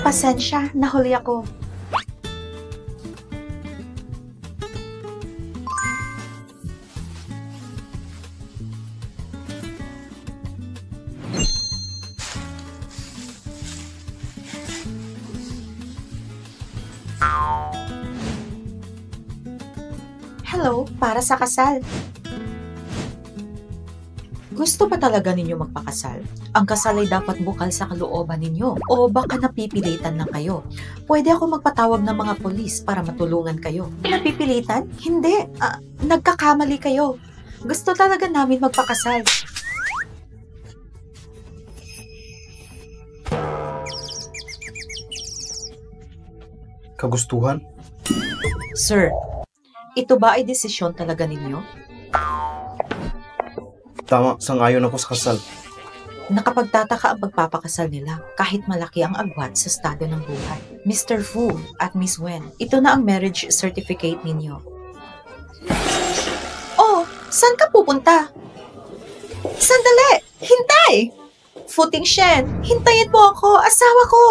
Pasensya, nahuli ako. Hello, para sa kasal. Gusto ba talaga ninyo magpakasal? Ang kasal ay dapat bukal sa kalooban ninyo o baka napipilitan lang kayo. Pwede ako magpatawag ng mga polis para matulungan kayo. Napipilitan? Hindi. Nagkakamali kayo. Gusto talaga namin magpakasal. Kagustuhan? Sir, ito ba ay desisyon talaga ninyo? Tama, sangayon ako sa kasal. Nakapagtataka ang pagpapakasal nila kahit malaki ang agwat sa estado ng buhay. Mr. Fu at Miss Wen, ito na ang marriage certificate ninyo. Oh, saan ka pupunta? Sandali! Hintay! Fu Tingshen, hintayin mo ako! Asawa ko!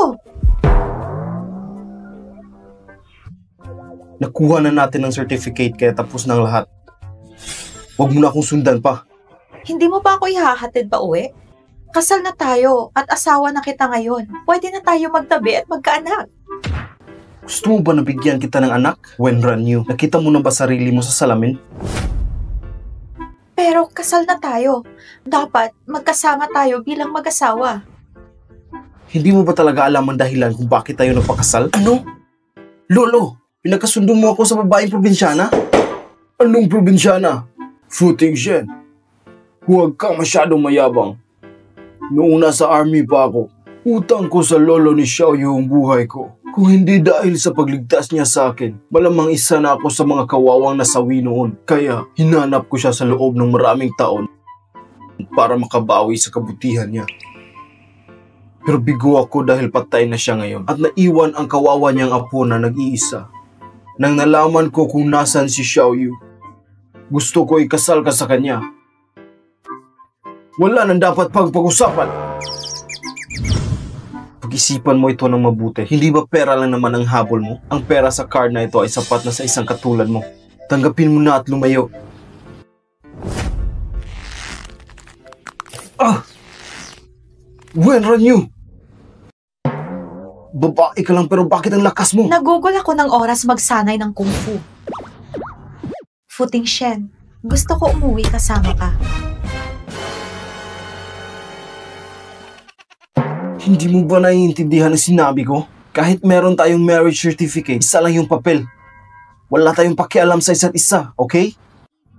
Nakuha na natin ang certificate kaya tapos na ang lahat. Huwag mo na akong sundan pa. Hindi mo ba ako ihahatid pa uwi? Kasal na tayo at asawa na kita ngayon. Pwede na tayo magtabi at magkaanak. Gusto mo ba nabigyan kita ng anak? When ran you, nakita mo na ba sarili mo sa salamin? Pero kasal na tayo. Dapat magkasama tayo bilang mag-asawa. Hindi mo ba talaga alam ang dahilan kung bakit tayo nagpakasal? Ano? Lolo, pinagkasundo mo ako sa babaeng probinsyana? Anong probinsyana? Fu Tingshen. Huwag kang masyadong mayabang. Noong nasa army pa ako, utang ko sa lolo ni Xiaoyu ang buhay ko. Kung hindi dahil sa pagligtas niya sa akin, malamang isa na ako sa mga kawawang nasawi noon. Kaya hinanap ko siya sa loob ng maraming taon para makabawi sa kabutihan niya. Pero bigo ako dahil patay na siya ngayon at naiwan ang kawawa niyang apo na nag-iisa. Nang nalaman ko kung nasan si Xiaoyu, gusto ko ikasal ka sa kanya. Wala nang dapat pag-usapan. Pag-isipan mo ito ng mabuti. Hindi ba pera lang naman ang habol mo? Ang pera sa card na ito ay sapat na sa isang katulad mo. Tanggapin mo na at lumayo. When ran you? Babae ka lang pero bakit ang lakas mo? Nagugol ako ng oras magsanay ng kung fu. Fu Tingshen, gusto ko umuwi kasama ka. Hindi mo ba naiintindihan ang sinabi ko? Kahit meron tayong marriage certificate, isa lang yung papel. Wala tayong pakialam sa isa't isa, okay?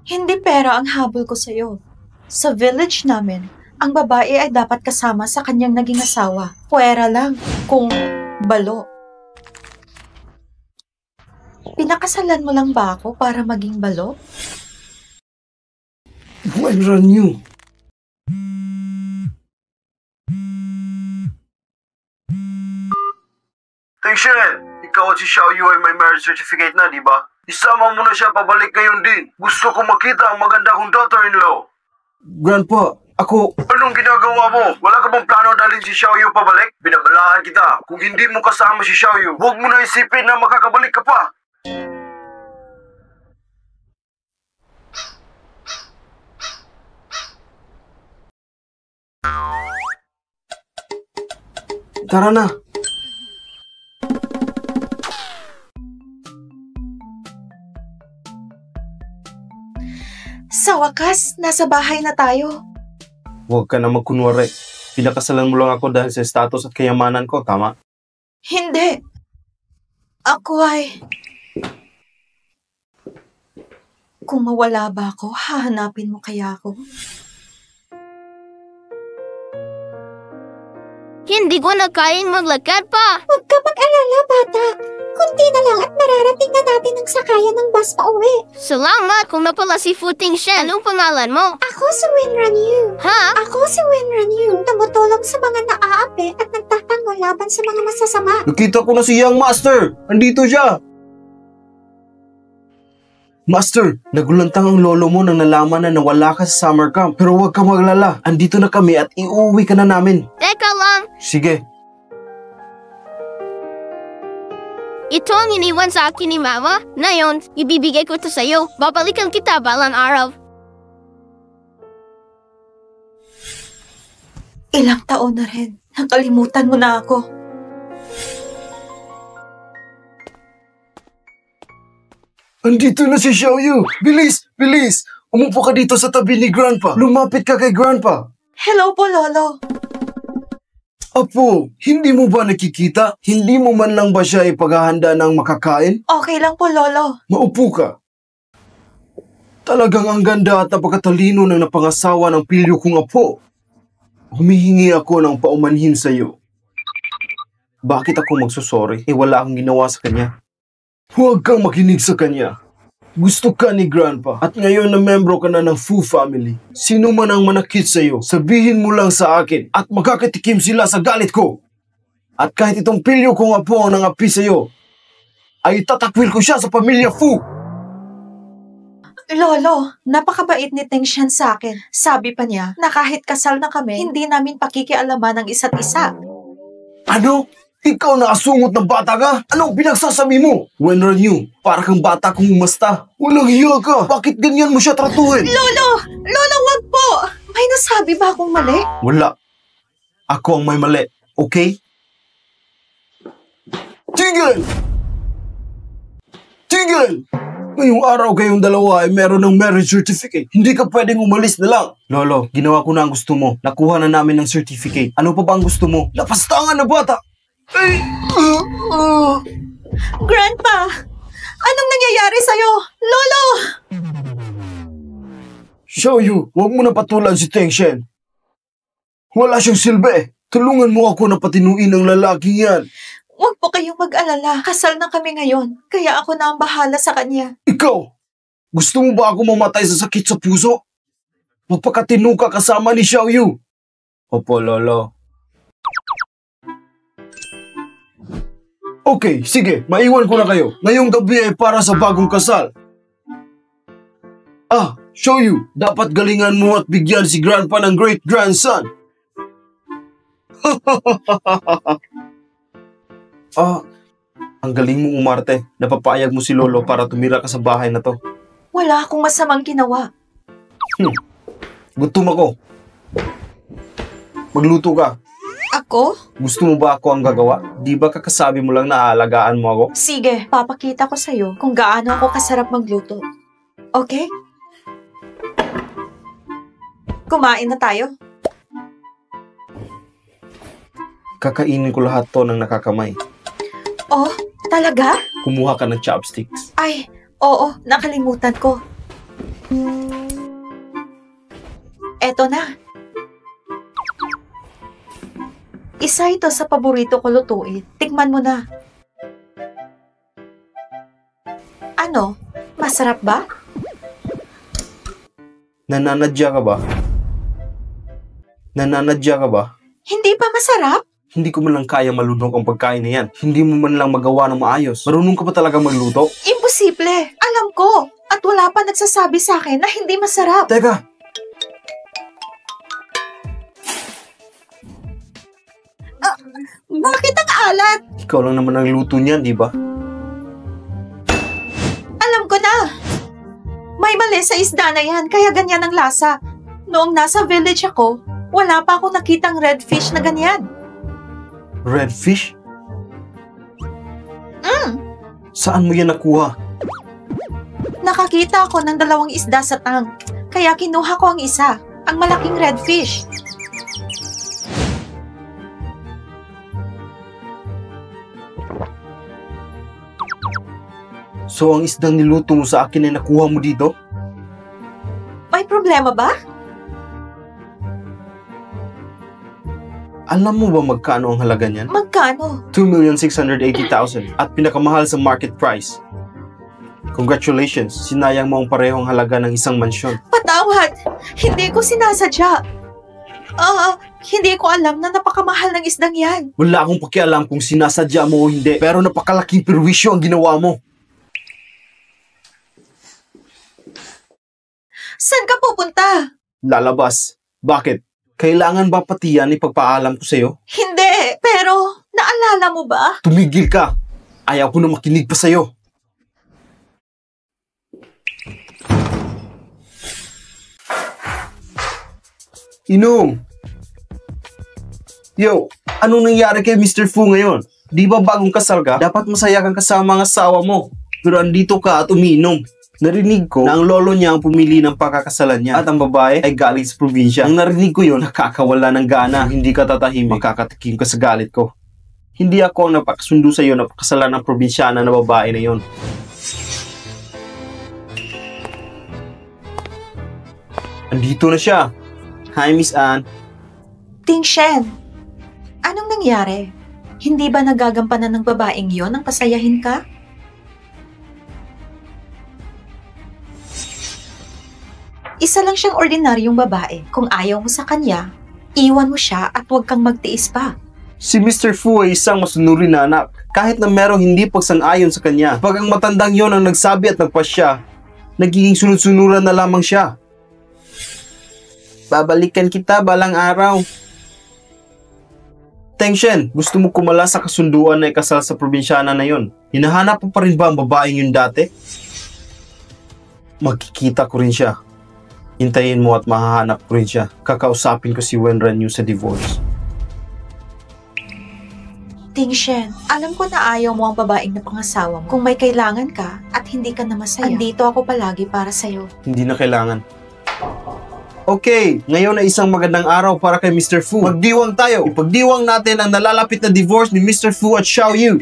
Hindi pera ang habol ko sa'yo. Sa village namin, ang babae ay dapat kasama sa kanyang naging asawa. Pwera lang kung balo. Pinakasalan mo lang ba ako para maging balo? When ran you? Tingshen, ikaw at si Xiaoyu ay may marriage certificate na, di ba? Isama mo na siya pabalik ngayon din. Gusto ko makita ang maganda kong daughter-in-law. Grandpa, ako... Anong ginagawa mo? Wala ka bang plano dalhin si Xiaoyu pabalik? Binabalaan kita. Kung hindi mo kasama si Xiaoyu, huwag mo na isipin na makakabalik ka pa. Tara na. Sa wakas, nasa bahay na tayo. Huwag ka na magkunwari. Pinakasalan mo lang ako dahil sa status at kayamanan ko, tama? Hindi. Ako ay... Kung mawala ba ako, hahanapin mo kaya ako? Hindi ko na kayang maglakad pa. Huwag ka mag-alala, bata. Kunti na lang at mararating na natin ang sakayan ng bus pa uwi. Salamat kung napala si Fu Tingshen. Anong pangalan mo? Ako si Winran Yu. Ha? Ako si Winran Yu. Tumutulong sa mga naaapi at nagtatanggol laban sa mga masasama. Nakita ko na si Young Master! Andito siya! Master, nagulantang ang lolo mo nang nalaman na nawala ka sa summer camp. Pero huwag ka maglala. Andito na kami at iuwi ka na namin. Teka lang. Sige. Ito ang iniwan sa akin ni Mama. Ngayon, ibibigay ko ito sa'yo. Babalikan kita balang araw. Ilang taon na rin. Nakalimutan mo na ako. Andito na si Xiaoyu! Bilis! Bilis! Umupo ka dito sa tabi ni Grandpa. Lumapit ka kay Grandpa. Hello po, Lolo. Apo, hindi mo ba nakikita? Hindi mo man lang ba siya ipaghahanda ng makakain? Okay lang po, Lolo. Maupo ka. Talagang ang ganda at napakatalino ng napangasawa ng pilyo kong apo. Humihingi ako ng paumanhin sa iyo. Bakit ako magsusorry? Wala akong ginawa sa kanya. Huwag kang makinig sa kanya. Gusto ka ni Grandpa at ngayon na membro ka na ng Fu family. Sino man ang manakit sa iyo, sabihin mo lang sa akin at makakatikim sila sa galit ko. At kahit itong pilyo kong apo ang nangapi sa iyo, ay tatakwil ko siya sa pamilya Fu. Lolo, napakabait ni Teng Shan sa akin. Sabi pa niya na kahit kasal na kami, hindi namin pakikialaman ng isa't isa. Ano? Ikaw na asungot ng bata ka? Anong pinagsasabi mo? When are you? Para kang bata kung umasta. Walang hiya ka. Bakit ganyan mo siya tratuhin? Lolo! Lolo, wag po! May nasabi ba akong mali? Wala. Ako ang may mali. Okay? Tigil! Tigil! Ngayong araw kayong dalawa ay meron ng marriage certificate. Hindi ka pwedeng umalis na lang. Lolo, ginawa ko na ang gusto mo. Nakuha na namin ng certificate. Ano pa ba ang gusto mo? Lapastangan na bata! Ay! Grandpa! Anong nangyayari sa'yo? Lolo! Xiaoyu, huwag mo na patulan si Teng Shen. Wala siyang silbi. Tulungan mo ako na patinuin ang lalaking yan. Huwag po kayong mag-alala. Kasal na kami ngayon. Kaya ako na ang bahala sa kanya. Ikaw, gusto mo ba ako mamatay sa sakit sa puso? Mapakatino ka kasama ni Xiaoyu. Opo, Lolo. Okay, sige, maiwan ko na kayo. Ngayong gabi ay para sa bagong kasal. Xiaoyu, dapat galingan mo at bigyan si Grandpa ng great-grandson. Ang galing mo umarte. Napapayag mo si Lolo para tumira ka sa bahay na to. Wala akong masamang ginawa. Gutom ako. Magluto ka. Ako? Gusto mo ba ako ang gagawa? Di ba kakasabi mo lang na aalagaan mo ako? Sige, papakita ko sa'yo kung gaano ako kasarap magluto. Okay? Kumain na tayo. Kakainin ko lahat to ng nakakamay. Oh, talaga? Kumuha ka ng chopsticks. Ay, oo, nakalimutan ko. Eto na. Isa ito sa paborito ko lutuin. Tikman mo na. Ano? Masarap ba? Nananadya ka ba? Nananadya ka ba? Hindi pa masarap? Hindi ko man lang kaya malunok ang pagkain na yan. Hindi mo man lang magawa ng maayos. Marunong ka pa talaga magluto? Imposible. Alam ko. At wala pa nagsasabi sa akin na hindi masarap. Teka! Bakit ang alat? Ikaw lang naman ang luto niyan, di ba? Alam ko na. May mali sa isda na yan, kaya ganyan ang lasa. Noong nasa village ako, wala pa akong nakitang red fish na ganyan. Red fish? Saan mo yan nakuha? Nakakita ako ng 2 isda sa tank, kaya kinuha ko ang isa, ang malaking red fish. So ang isdang niluto mo sa akin ay nakuha mo dito? May problema ba? Alam mo ba magkano ang halaga niyan? Magkano? 2,680,000 at pinakamahal sa market price. Congratulations, sinayang mo ang parehong halaga ng isang mansyon. Patawad! Hindi ko sinasadya. Hindi ko alam na napakamahal ng isdang yan. Wala akong pakialam kung sinasadya mo o hindi, pero napakalaking perwisyo ang ginawa mo. Saan ka pupunta? Lalabas. Bakit? Kailangan ba pati yan ipagpaalam ko sa'yo? Hindi, pero naalala mo ba? Tumigil ka! Ayaw ko na makinig pa sa'yo. Inom! Yo, anong nangyari kay Mr. Fu ngayon? Di ba bagong kasal ka? Dapat masaya kang kasama ang asawa mo. Pero andito ka at umiinom. Narinig ko na ang lolo niya ang pumili ng pakakasalan niya at ang babae ay galing sa probinsya. Nang narinig ko yun, nakakawala ng gana. Hindi ka tatahimik, makakatikim ka sa galit ko. Hindi ako ang napakasundo sa iyo na pakasalan ng probinsyana na babae na yon. Andito na siya. Hi, Miss Anne. Ting Shen, anong nangyari? Hindi ba nagagampanan ng babaeng yon ang pasayahin ka? Isa lang siyang ordinaryong babae. Kung ayaw mo sa kanya, iwan mo siya at huwag kang magtiis pa. Si Mr. Fu ay isang masunurin na anak. Kahit na merong hindi pagsang-ayon sa kanya. Pag ang matandang yon ang nagsabi at nagpasya, nagiging sunod-sunuran na lamang siya. Babalikan kita balang araw. Teng Shen, gusto mo kumala sa kasunduan na ikasal sa probinsyana na yon? Hinahanap mo pa rin ba ang babaeng yun dati? Magkikita ko rin siya. Hintayin mo at mahahanap ko rin siya. Kakausapin ko si Wenran Yu sa divorce. Ting Shen, alam ko na ayaw mo ang babaeng na pangasawa mo. Kung may kailangan ka at hindi ka na masaya, andito ako palagi para sa'yo. Hindi na kailangan. Okay, ngayon ay isang magandang araw para kay Mr. Fu. Magdiwang tayo. Ipagdiwang natin ang nalalapit na divorce ni Mr. Fu at Xiao Yu.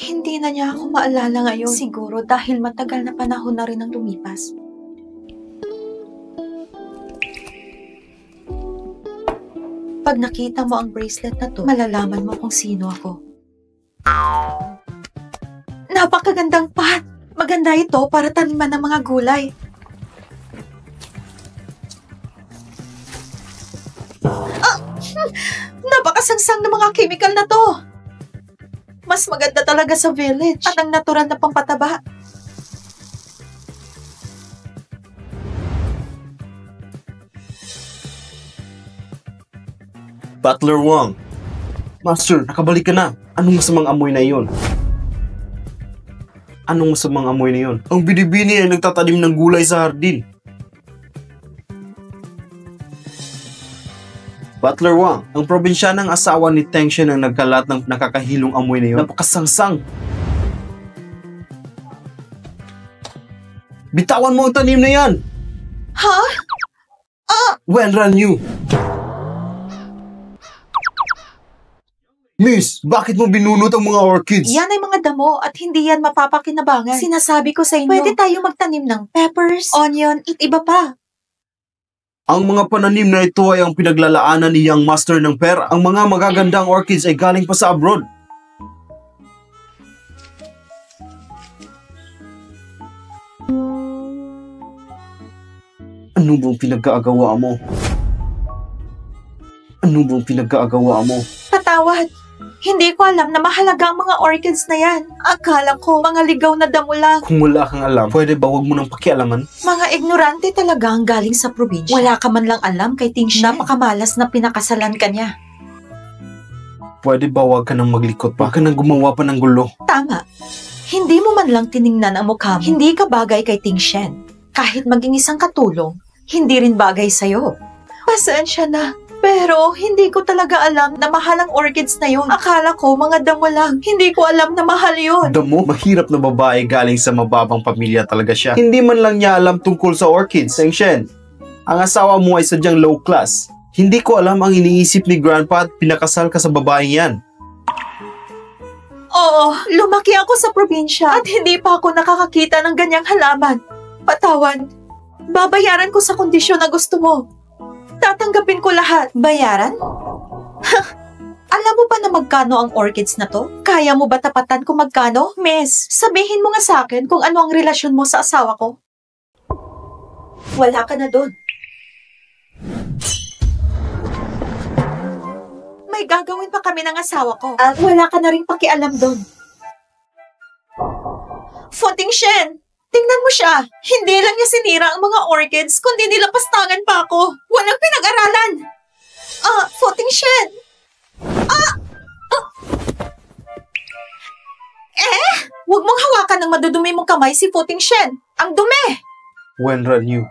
Hindi na niya ako maalala ngayon. Siguro dahil matagal na panahon na rin ang lumipas. Pag nakita mo ang bracelet na to, malalaman mo kung sino ako. Napakagandang pot! Maganda ito para taniman ng mga gulay. Napakasangsang ng mga chemical na to! Mas maganda talaga sa village at ang natural na pampataba. Butler Wang. Master, nakabalik ka na. Anong masamang amoy na iyon? Anong masamang amoy na iyon? Ang binibini ay nagtatanim ng gulay sa hardin. Butler Wang, ang probinsyanang asawa ni Teng Shen ang nagkalat ng nakakahilong amoy na iyon. Napakasangsang. Bitawan mo ang tanim na yan! Ha? Wenran Yu! Miss, bakit mo binunot ang mga orchids? Yan ay mga damo at hindi yan mapapakinabangan. Sinasabi ko sa inyo, pwede tayo magtanim ng peppers, onion, at iba pa. Ang mga pananim na ito ay ang pinaglalaanan ni Young Master ng pera. Ang mga magagandang orchids ay galing pa sa abroad. Ano bang pinag-aagawa mo? Ano bang pinag-aagawa mo? Patawad. Hindi ko alam na mahalaga ang mga orchids na yan. Akala ko mga ligaw na damo lang. Kung wala kang alam, pwede ba wag mo nang pakialaman? Mga ignorante talaga ang galing sa probinsya. Wala ka man lang alam kay Ting Shen. Napakamalas na pinakasalan ka niya. Pwede ba wag ka nang maglikot pa? Wag ka nang gumawa pa ng gulo. Tama. Hindi mo man lang tiningnan ang mukha mo. Hindi ka bagay kay Ting Shen. Kahit maging isang katulong, hindi rin bagay sa'yo. Pasensya na. Pero hindi ko talaga alam na mahal ang orchids na yun. Akala ko mga damo lang. Hindi ko alam na mahal yun. Damo, mahirap na babae galing sa mababang pamilya talaga siya. Hindi man lang niya alam tungkol sa orchids. Teng Shen, ang asawa mo ay sadyang low class. Hindi ko alam ang iniisip ni Grandpa at pinakasal ka sa babaeng yan. Oo, lumaki ako sa probinsya at hindi pa ako nakakakita ng ganyang halaman. Patawad. Babayaran ko sa kondisyon na gusto mo. Tatanggapin ko lahat. Bayaran? Alam mo ba na magkano ang orchids na to? Kaya mo ba tapatan kung magkano? Miss, sabihin mo nga sa akin kung ano ang relasyon mo sa asawa ko. Wala ka na doon. May gagawin pa kami ng asawa ko. At wala ka na rin pakialam doon. Fu Ting Shen, Tingnan mo siya. Hindi lang niya sinira ang mga orchids, kundi nilapastangan pa ako. Walang pinag-aralan. Futing Shen. Huwag mong hawakan ng madudumi mong kamay si Futing Shen. Ang dumi! Wenran Yu,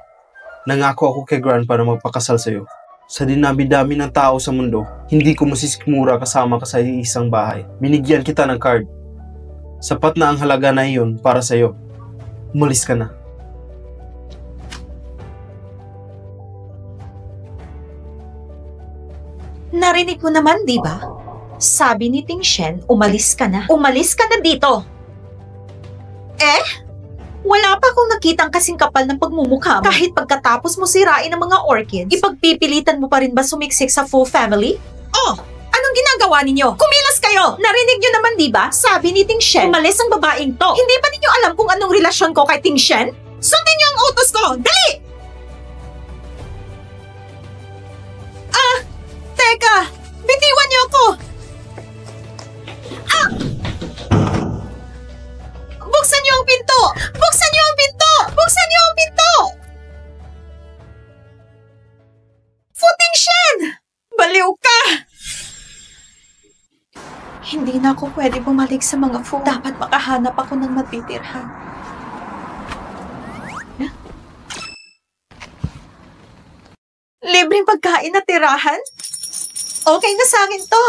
nangako ako kay Grandpa na magpakasal sa'yo. Sa dinami-dami ng tao sa mundo, hindi ko masisikmura kasama ka sa isang bahay. Binigyan kita ng card. Sapat na ang halaga na iyon para sa'yo. Umalis ka na. Narinig mo naman, di ba? Sabi ni Ting Shen, umalis ka na. Umalis ka na dito! Wala pa akong nakitang kasing kapal ng pagmumukha mo. Kahit pagkatapos mo sirain ang mga orchids, ipagpipilitan mo pa rin ba sumiksik sa full family? Anong ginagawa ninyo? Kumilos kayo! Narinig nyo naman, di ba? Sabi ni Ting Shen, umalis ang babaeng to. Hindi ba ninyo alam kung anong relasyon ko kay Ting Shen? Sundin niyo ang utos ko! Dali! Teka! Bitiwan niyo ako! Buksan niyo ang pinto! Buksan niyo ang pinto! Buksan niyo ang pinto! Futing Shen! Baliw ka! Hindi na ako pwede bumalik sa mga Fu. Dapat makahanap ako ng matitirhan. Libreng pagkain at tirahan? Okay na sa akin to.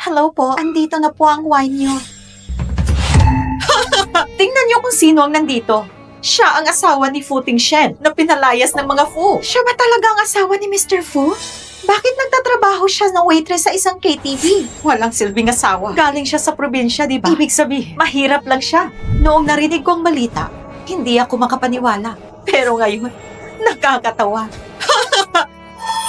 Hello po, andito na po ang wine niyo. Tingnan niyo kung sino ang nandito. Siya ang asawa ni Futing Shen na pinalayas ng mga Fu. Siya ba talaga ang asawa ni Mr. Fu? Bakit nagtatrabaho siya na waitress sa isang KTV? Walang silbing asawa. Galing siya sa probinsya, di ba? Ibig sabihin, mahirap lang siya. Noong narinig ko ang balita, hindi ako makapaniwala. Pero ngayon, nakakatawa.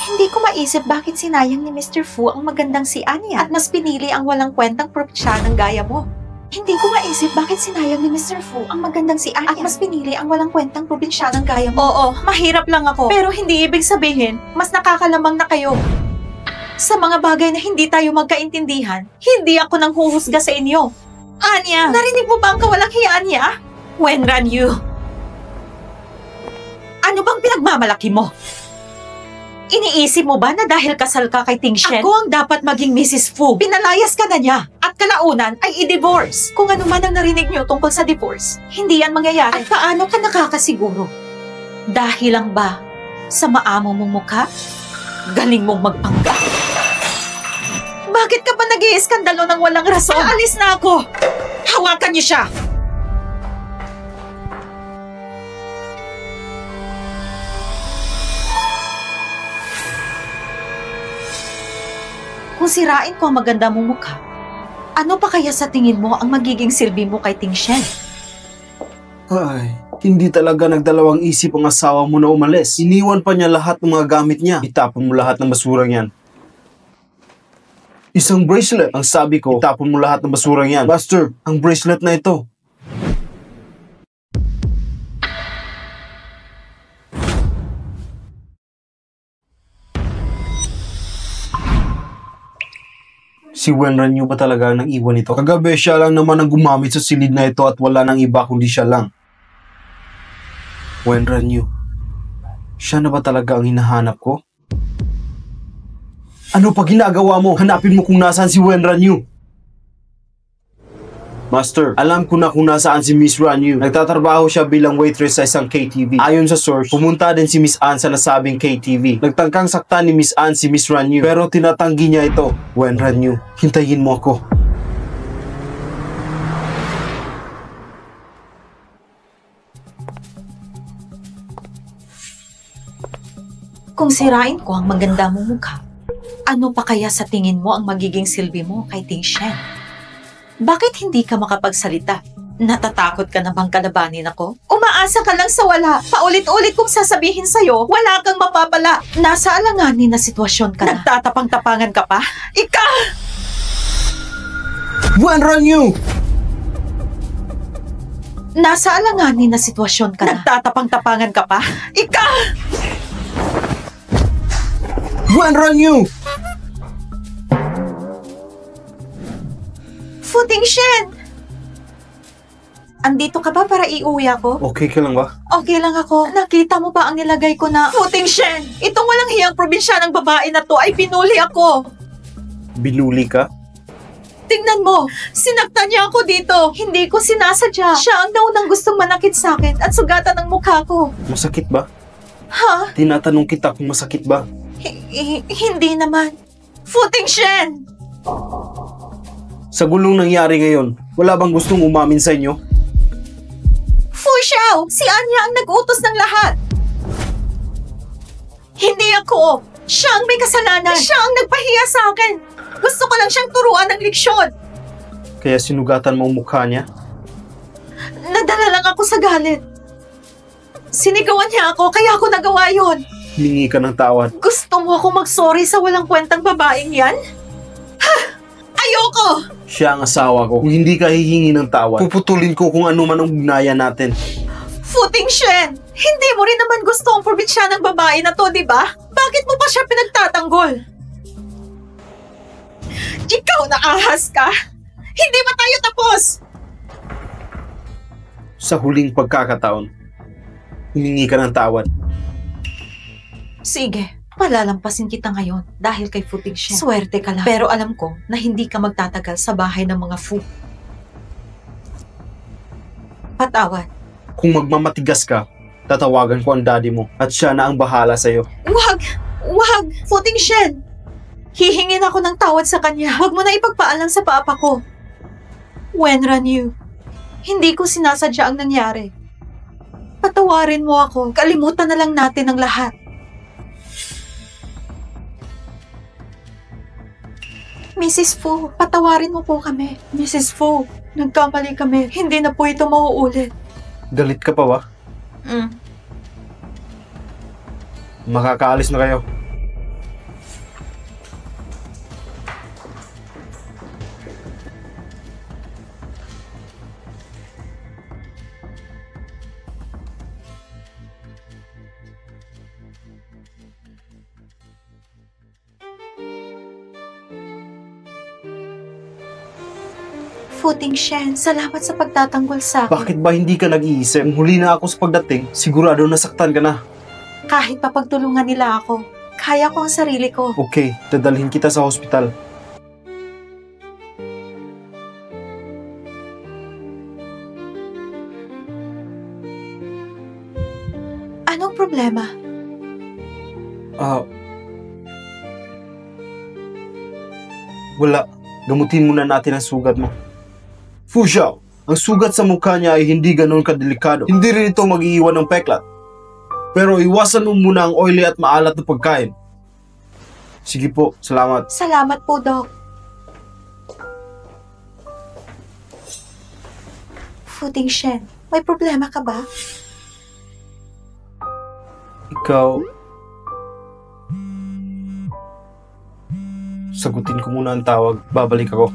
Hindi ko maisip bakit sinayang ni Mr. Fu ang magandang si Anya at mas pinili ang walang kwentang probinsyanang gaya mo. Hindi ko maisip bakit sinayang ni Mr. Fu ang magandang si Anya at mas pinili ang walang kwentang probinsyanang gaya mo. Oo, mahirap lang ako. Pero hindi ibig sabihin, mas nakakalamang na kayo. Sa mga bagay na hindi tayo magkaintindihan, hindi ako nang huhusga sa inyo. Anya, narinig mo ba ang kawalang hiyaan niya? Wenran Yu. Ano bang pinagmamalaki mo? Iniisip mo ba na dahil kasal ka kay Ting Shen, ako ang dapat maging Mrs. Fu? Pinalayas ka na niya at kalaunan ay i-divorce. Kung ano man ang narinig niyo tungkol sa divorce, hindi yan mangyayari. At paano ka nakakasiguro? Dahil lang ba sa maamo mong mukha? Galing mong magpanggap? Bakit ka ba nag-iiskandalo ng walang rason? Aalis na ako! Hawakan niyo siya! Kung sirain ko ang maganda mong mukha, ano pa kaya sa tingin mo ang magiging silbi mo kay Ting Shen? Ay, hindi talaga nagdalawang isip ang asawa mo na umalis. Iniwan pa niya lahat ng mga gamit niya. Itapon mo lahat ng basurang yan. Isang bracelet. Ang sabi ko, itapon mo lahat ng basurang yan. Buster, ang bracelet na ito. Si Wenran Yu ba talaga ang nang-iwan ito? Kagabi siya lang naman ang gumamit sa silid na ito at wala nang iba kundi siya lang. Wenran Yu, siya na ba talaga ang hinahanap ko? Ano pa ginagawa mo? Hanapin mo kung nasaan si Wenran Yu. Master, alam ko na kung nasaan si Miss Ran Yu. Nagtatrabaho siya bilang waitress sa isang KTV. Ayon sa source, pumunta din si Miss Ann sa nasabing KTV. Nagtangkang saktan ni Miss Ann si Miss Ran Yu, pero tinatanggi niya ito. Wenran Yu, hintayin mo ako. Kung sirain ko ang maganda mong mukha, ano pa kaya sa tingin mo ang magiging silbi mo kay Ting Shen? Bakit hindi ka makapagsalita? Natatakot ka na bang kalabanin ako? Umaasa ka lang sa wala. Paulit-ulit kong sasabihin sa'yo, wala kang mapapala. Nasa alanganin na sitwasyon ka na. Nagtatapang-tapangan ka pa? Ika! Wenran Yu! Nasa alanganin na sitwasyon ka na. Nagtatapang-tapangan ka pa? Ika! Wenran Yu! Futing Shen! Andito ka ba para iuwi ako? Okay ka lang ba? Okay lang ako. Nakita mo ba ang nilagay ko na Futing Shen? Itong walang hiyang probinsyanang babae na to ay pinuli ako. Binuli ka? Tingnan mo, sinaktan niya ako dito. Hindi ko sinasadya. Siya ang naunang gustong manakit sa akin at sugatan ang mukha ko. Masakit ba? Ha? Tinatanong kita kung masakit ba? Hindi naman. Futing Shen! Sa gulong nangyari ngayon, wala bang gustong umamin sa inyo? Fu Xiao! Si Anya ang nag-utos ng lahat! Hindi ako! Siya ang may kasalanan! Siya ang nagpahiya sa akin! Gusto ko lang siyang turuan ng leksyon! Kaya sinugatan mo ang mukha niya? Nadala lang ako sa galit. Sinigawan niya ako, kaya ako nagawa yon. Humingi ka ng tawad. Gusto mo ako mag-sorry sa walang kwentang babaeng yan? Ha! Ayoko! Siya ang asawa ko. Kung hindi ka hihingi ng tawad, puputulin ko kung ano man ang ugnayan natin. Futing Shen! Hindi mo rin naman gusto ang probinsya ng babae na to, di ba? Bakit mo pa siya pinagtatanggol? Ikaw na ahas ka! Hindi ba tayo tapos? Sa huling pagkakataon, humingi ka ng tawad. Sige, palalampasin kita ngayon dahil kay Futing Shen. Swerte ka lang. Pero alam ko na hindi ka magtatagal sa bahay ng mga Fu. Patawad. Kung magmamatigas ka, tatawagan ko ang daddy mo at siya na ang bahala sa'yo. Wag! Wag! Futing Shen! Hihingin ako ng tawad sa kanya. Huwag mo na ipagpaalam sa papa ko. Wenran Yu, hindi ko sinasadya ang nangyari. Patawarin mo ako. Kalimutan na lang natin ang lahat. Mrs. Fu, patawarin mo po kami. Mrs. Fu, nagkamali kami. Hindi na po ito mauulit. Galit ka pa ba? Makakaalis na kayo. Futing Shen, salamat sa pagtatanggol sa akin. Bakit ba hindi ka nag-iisip? Kung huli na ako sa pagdating, sigurado nasaktan ka na. Kahit papagtulungan nila ako, kaya ko ang sarili ko. Okay, dadalhin kita sa hospital. Anong problema? Wala. Gamutin muna natin ang sugat mo. Fu Xiao, ang sugat sa mukha niya ay hindi ganoon kadelikado. Hindi rin ito mag-iiwan ng peklat. Pero iwasan mo muna ang oily at maalat na pagkain. Sige po, salamat. Salamat po, Doc. Futing Shen, may problema ka ba? Ikaw... Sagutin ko muna ang tawag. Babalik ako.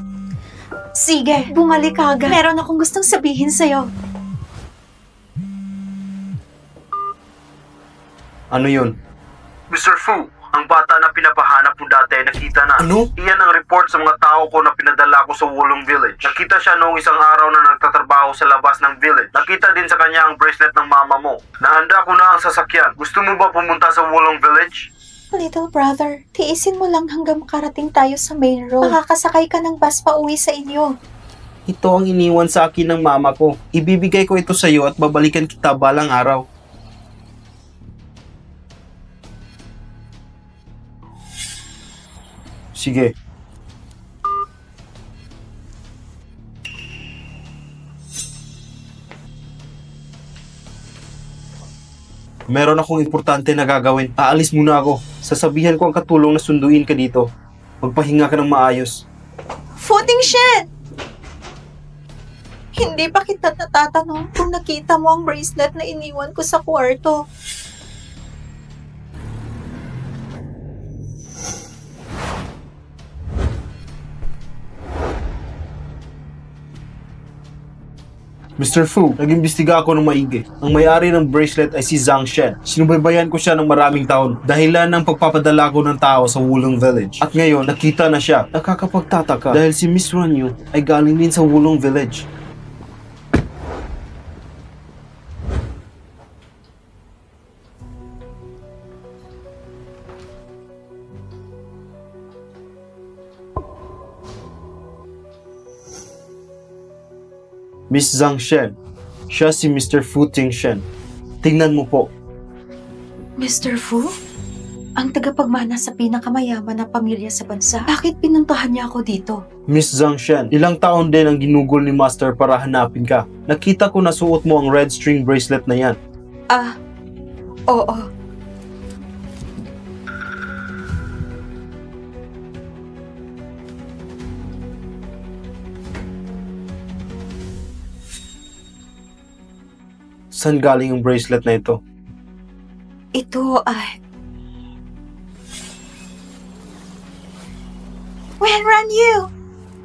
Sige, bumalik ka agad. Meron akong gustong sabihin sa'yo. Ano yun? Mr. Fu, ang bata na pinapahanap mo dati, nakita na. Ano? Iyan ang report sa mga tao ko na pinadala ko sa Wulong Village. Nakita siya noong isang araw na nagtatrabaho sa labas ng village. Nakita din sa kanya ang bracelet ng mama mo. Nahanda ko na ang sasakyan. Gusto mo ba pumunta sa Wulong Village? Little brother, tiisin mo lang hanggang makarating tayo sa main road. Makakasakay ka ng bus pa uwi sa inyo. Ito ang iniwan sa akin ng mama ko. Ibibigay ko ito sa iyo at babalikan kita balang araw. Sige. Meron akong importante na gagawin. Aalis muna ako. Sasabihan ko ang katulong na sunduin ka dito. Magpahinga ka ng maayos. Futing Shen! Hindi pa kita natatanong kung nakita mo ang bracelet na iniwan ko sa kwarto. Mr. Fu, nag-imbestiga ako ng maigi. Ang may-ari ng bracelet ay si Zhang Shen. Sinubaybayan ko siya ng maraming taon dahilan ng pagpapadala ko ng tao sa Wulong Village. At ngayon, nakita na siya. Nakakapagtataka dahil si Miss Ranyu ay galing din sa Wulong Village. Miss Zhang Shen. Siya si Mr. Fu Tingshen. Tingnan mo po. Mr. Fu? Ang tagapagmana sa pinakamayaman na pamilya sa bansa. Bakit pinuntahan niya ako dito? Miss Zhang Shen, ilang taon din ang ginugol ni Master para hanapin ka. Nakita ko na suot mo ang red string bracelet na yan. Oo. Saan galing ang bracelet na ito? Ito ay... Wenranyu!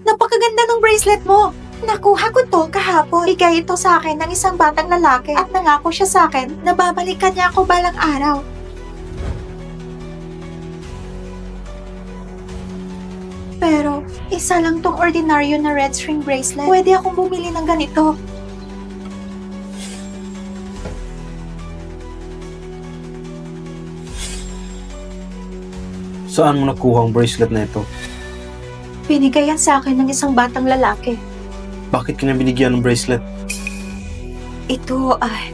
Napakaganda ng bracelet mo! Nakuha ko to kahapon. Bigay ito sa akin ng isang batang lalaki at nangako siya sa akin na babalikan niya ako balang araw. Pero, isa lang tong ordinaryo na red string bracelet. Pwede akong bumili ng ganito. Saan mo nakuha ang bracelet na ito? Binigay yan sa akin ng isang batang lalaki. Bakit ka na binigyan ng bracelet? Ito ay...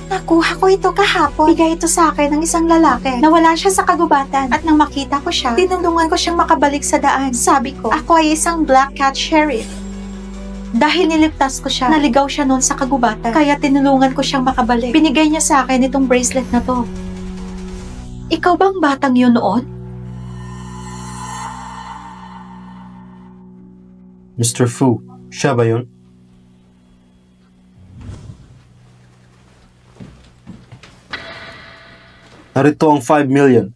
Nakuha ko ito kahapon. Bigay ito sa akin ng isang lalaki. Nawala siya sa kagubatan. At nang makita ko siya, tinulungan ko siyang makabalik sa daan. Sabi ko, ako ay isang black cat sheriff. Dahil niligtas ko siya, naligaw siya noon sa kagubatan. Kaya tinulungan ko siyang makabalik. Binigay niya sa akin itong bracelet na to. Ikaw bang batang yun noon? Mr. Fu, siya ba yun? Narito ang 5 million.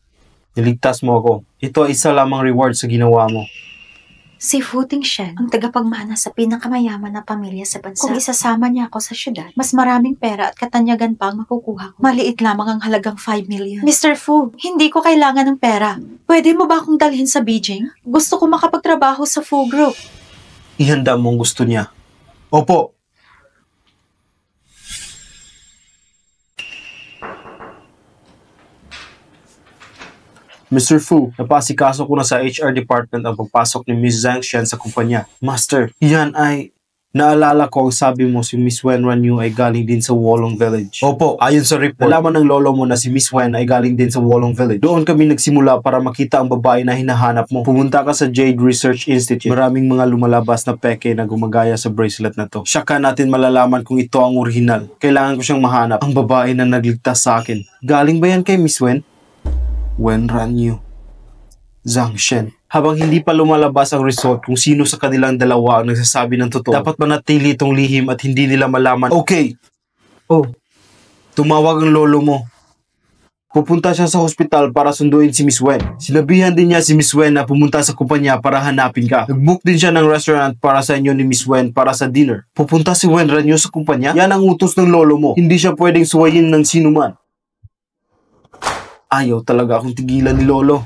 Niligtas mo ako. Ito ay isa lamang reward sa ginawa mo. Si Fu Tingshen, ang tagapagmana sa pinakamayaman na pamilya sa bansa. Kung isasama niya ako sa syudad, mas maraming pera at katanyagan pa ang makukuha ko. Maliit lamang ang halagang 5 million. Mr. Fu, hindi ko kailangan ng pera. Pwede mo ba akong dalhin sa Beijing? Gusto ko makapagtrabaho sa Fu Group. Ihanda mo ang gusto niya. Opo. Mr. Fu, napasikaso ko na sa HR department ang pagpasok ni Miss Zhang Shen sa kumpanya. Master, yan ay... Naalala ko ang sabi mo si Miss Wen Ranyu ay galing din sa Wulong Village. Opo, ayon sa report, nalaman ng lolo mo na si Miss Wen ay galing din sa Wulong Village. Doon kami nagsimula para makita ang babae na hinahanap mo. Pumunta ka sa Jade Research Institute. Maraming mga lumalabas na peke na gumagaya sa bracelet na to. Saka natin malalaman kung ito ang original. Kailangan ko siyang mahanap. Ang babae na nagligtas sa akin. Galing ba yan kay Miss Wen? Wen Ranyu. Zhang Shen. Habang hindi pa lumalabas ang result kung sino sa kanilang dalawa ang nagsasabi ng totoo, dapat manatili itong lihim at hindi nila malaman. Okay. Oh, tumawag ang lolo mo. Pupunta siya sa hospital para sunduin si Miss Wen. Sinabihan din niya si Miss Wen na pumunta sa kumpanya para hanapin ka. Nag-book din siya ng restaurant para sa inyo ni Miss Wen para sa dinner. Pupunta si Wen Ranyu sa kumpanya? Yan ang utos ng lolo mo. Hindi siya pwedeng suwayin ng sinuman. Ayaw talaga akong tigilan ni lolo.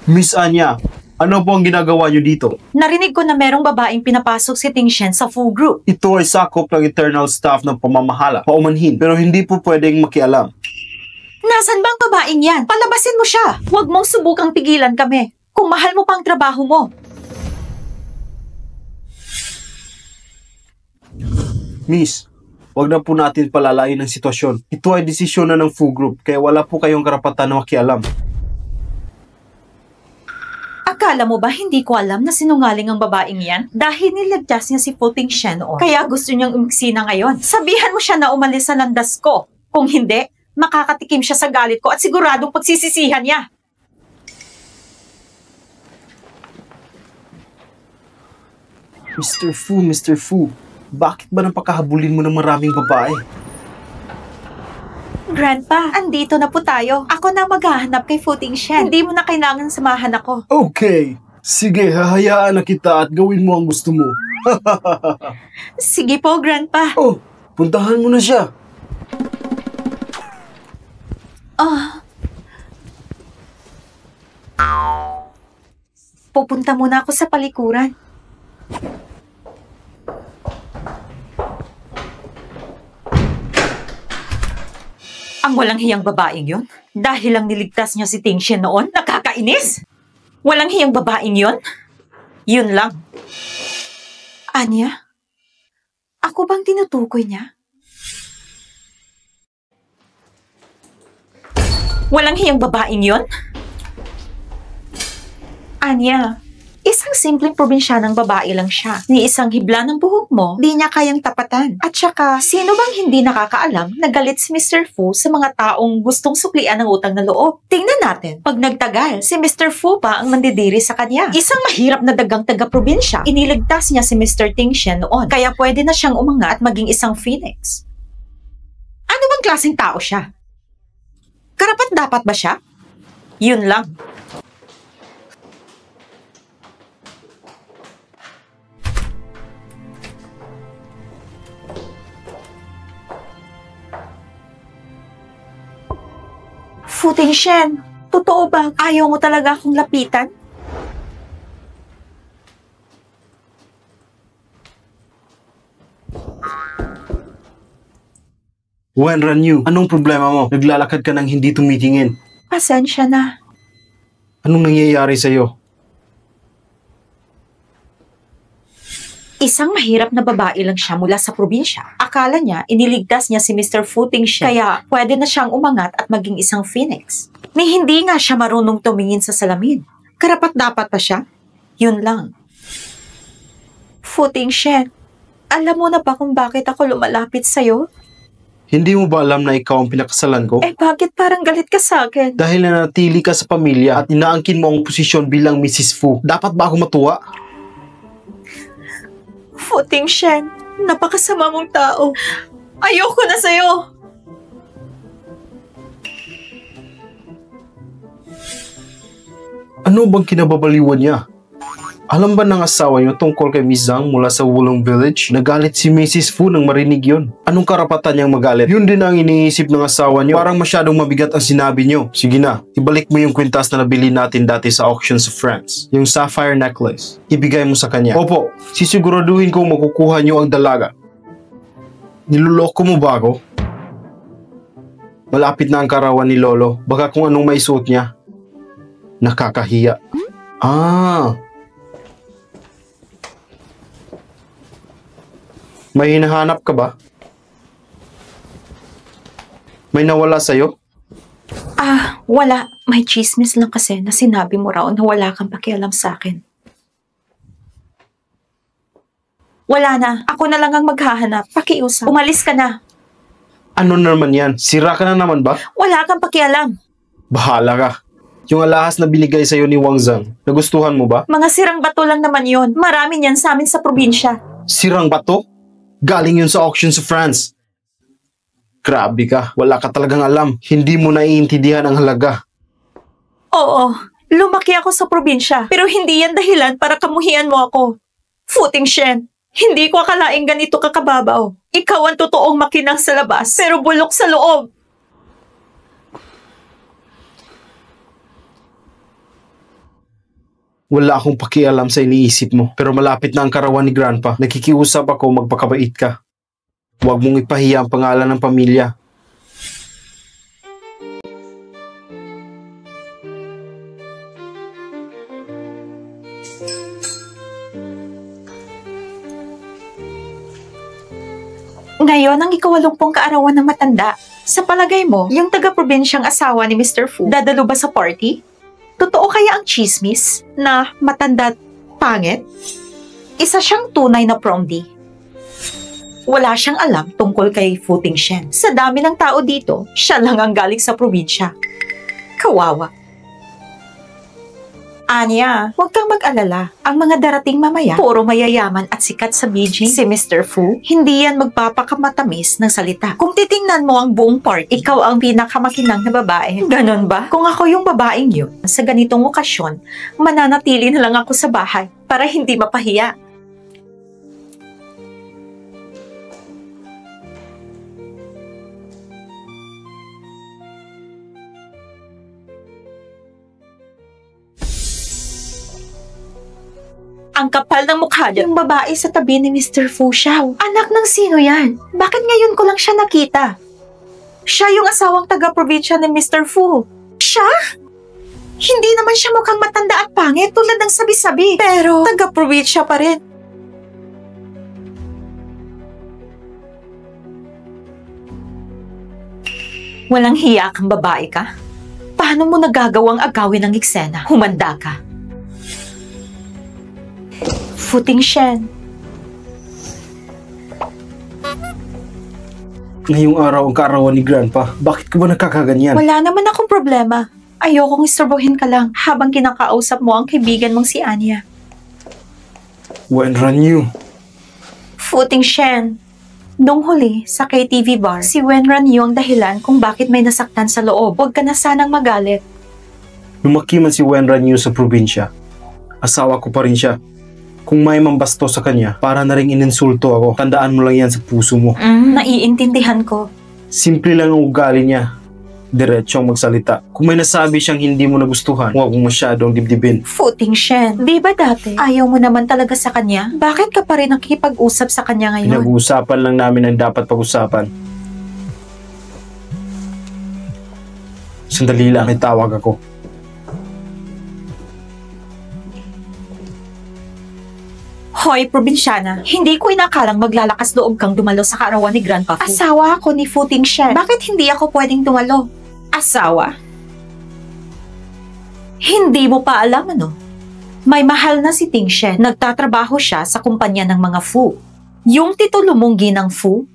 Miss Anya, ano po ang ginagawa niyo dito? Narinig ko na merong babaeng pinapasok si Tingshen sa Fu Group. Ito ay sakop ng internal staff ng pamamahala. Paumanhin, pero hindi po pwedeng makialam. Nasaan bang babaeng yan? Palabasin mo siya! Huwag mong subukang pigilan kami. Kung mahal mo pang trabaho mo. Miss, wag na po natin palalain ang sitwasyon. Ito ay desisyon na ng Fu Group, kaya wala po kayong karapatan na makialam. Akala mo ba hindi ko alam na sinungaling ang babaeng yan? Dahil nilagdas niya si Fu Tingshen noon. Kaya gusto niyang umiksina ngayon. Sabihan mo siya na umalis sa landas ko. Kung hindi, makakatikim siya sa galit ko at siguradong pagsisisihan niya. Mr. Fu, bakit ba napakahabulin mo ng maraming babae? Grandpa, andito na po tayo. Ako na maghahanap kay Fu Tingshen. Hindi mo na kailangan samahan ako. Okay, sige, hahayaan na kita at gawin mo ang gusto mo. Sige po, Grandpa. Oh, puntahan mo na siya. Pupunta muna ako sa palikuran. Ang walang hiyang babaeng yon. Dahil lang niligtas niya si Tingshen noon, nakakainis. Walang hiyang babaeng yon. Yun lang. Anya? Ako bang tinutukoy niya? Walang hiyang babaeng yon? Anya, isang simpleng probinsyanang babae lang siya. Ni isang hibla ng buhok mo, di niya kayang tapatan. At saka, sino bang hindi nakakaalam na galit si Mr. Fu sa mga taong gustong suklian ng utang na loob? Tingnan natin, pag nagtagal, si Mr. Fu pa ang mandidiri sa kanya. Isang mahirap na dagang taga-probinsya, iniligtas niya si Mr. Tingshen noon, kaya pwede na siyang umangat at maging isang phoenix. Ano bang klaseng tao siya? Karapat dapat ba siya? Yun lang. Fu Tingshen, totoo ba? Ayaw mo talaga akong lapitan? Wenran Yu, anong problema mo? Naglalakad ka nang hindi tumitingin. Pasensya na. Anong nangyayari sa'yo? Isang mahirap na babae lang siya mula sa probinsya. Akala niya, iniligtas niya si Mr. Fu Tingshen, kaya pwede na siyang umangat at maging isang phoenix. Ni hindi nga siya marunong tumingin sa salamin. Karapat dapat pa siya? Yun lang. Fu Tingshen, alam mo na ba kung bakit ako lumalapit sa'yo? Hindi mo ba alam na ikaw ang pinakasalan ko? Eh bakit parang galit ka sa akin? Dahil nanatili ka sa pamilya at inaangkin mo ang posisyon bilang Mrs. Fu, dapat ba ako matuwa? Fu Tingshen, napakasama mong tao. Ayoko na sa'yo. Ano bang kinababaliwan niya? Alam ba ng asawa niyo tungkol kay Miss Zhang mula sa Wulong Village? Nagalit si Mrs. Fu nang marinig yon. Anong karapatan niyang magalit? Yun din ang iniisip ng asawa niyo. Parang masyadong mabigat ang sinabi niyo. Sige na, ibalik mo yung kwintas na nabili natin dati sa auction sa France. Yung sapphire necklace. Ibigay mo sa kanya. Opo, sisiguraduhin kong makukuha niyo ang dalaga. Niloloko mo ba ako? Malapit na ang karawan ni Lolo. Baka kung anong maisuot niya. Nakakahiya. May hinahanap ka ba? May nawala sa'yo? Wala. May chismis lang kasi na sinabi mo raw na wala kang pakialam sa akin. Wala na. Ako na lang ang maghahanap. Pakiusap. Umalis ka na. Ano naman yan? Sira ka na naman ba? Wala kang pakialam. Bahala ka. Yung alahas na binigay sa'yo ni Wang Zhang, nagustuhan mo ba? Mga sirang bato lang naman yon. Marami niyan sa amin sa probinsya. Sirang bato? Galing yun sa auction sa France. Grabe ka, wala ka talagang alam. Hindi mo naiintindihan ang halaga. Oo, lumaki ako sa probinsya. Pero hindi yan dahilan para kamuhian mo ako. Fu Tingshen, hindi ko akalaing ganito kakababaw. Ikaw ang totoong makinang sa labas, pero bulok sa loob. Wala akong pakialam sa iniisip mo. Pero malapit na ang karawan ni Grandpa. Nakikiusap ako magpakabait ka. Huwag mong ipahiya ang pangalan ng pamilya. Ngayon ang ika-80 kaarawan ng matanda. Sa palagay mo, yung taga-probinsyang asawa ni Mr. Fu, dadalo ba sa party? Totoo kaya ang chismis na matanda at pangit? Isa siyang tunay na promdi. Wala siyang alam tungkol kay Fu Tingshen. Sa dami ng tao dito, siya lang ang galing sa probinsya. Kawawa. Anya, huwag kang mag-alala. Ang mga darating mamaya, puro mayayaman at sikat sa Beijing. Si Mr. Fu, hindi yan magpapakamatamis ng salita. Kung titingnan mo ang buong party, ikaw ang pinakamakinang na babae. Ganon ba? Kung ako yung babaeng yun, sa ganitong okasyon, mananatili na lang ako sa bahay para hindi mapahiya. Ang kapal ng mukha niya. Yung babae sa tabi ni Mr. Fu Xiao. Anak ng sino yan? Bakit ngayon ko lang siya nakita? Siya yung asawang taga-probinsya ni Mr. Fu. Siya? Hindi naman siya mukhang matanda at pangit tulad ng sabi-sabi. Pero taga-probinsya pa rin. Walang hiya kang babae ka? Paano mo nagagawang agawin ng eksena? Humanda ka. Futing Shen. Ngayong araw ang kaarawan ni Grandpa. Bakit ka ba nakakaganyan? Wala naman akong problema. Ayokong istorbohin ka lang habang kinakausap mo ang kaibigan mong si Anya. Wenran Yu. Futing Shen. Nung huli, sa KTV bar, si Wenran Yu ang dahilan kung bakit may nasaktan sa loob. Huwag ka na sanang magalit. Lumaki man si Wenran Yu sa probinsya. Asawa ko pa rin siya. Kung may mambasto sa kanya, para na rin ininsulto ako. Tandaan mo lang yan sa puso mo. Naiintindihan ko. Simple lang ang ugali niya. Diretsong magsalita. Kung may nasabi siyang hindi mo nagustuhan, huwag mong masyadong dibdibin. Futing Shen. Di ba dati, ayaw mo naman talaga sa kanya? Bakit ka pa rin nakikipag-usap sa kanya ngayon? Pinag-uusapan lang namin ang dapat pag-usapan. Sandali lang, may tawag ako. Hoy, probinsyana, hindi ko inakalang maglalakas loob kang dumalo sa kaarawan ni Grandpa Fu. Asawa ako ni Futing Shen. Bakit hindi ako pwedeng dumalo? Asawa? Hindi mo pa alam ano? May mahal na si Ting Shen. Nagtatrabaho siya sa kumpanya ng mga Fu. Yung titulo mong ginang Fu,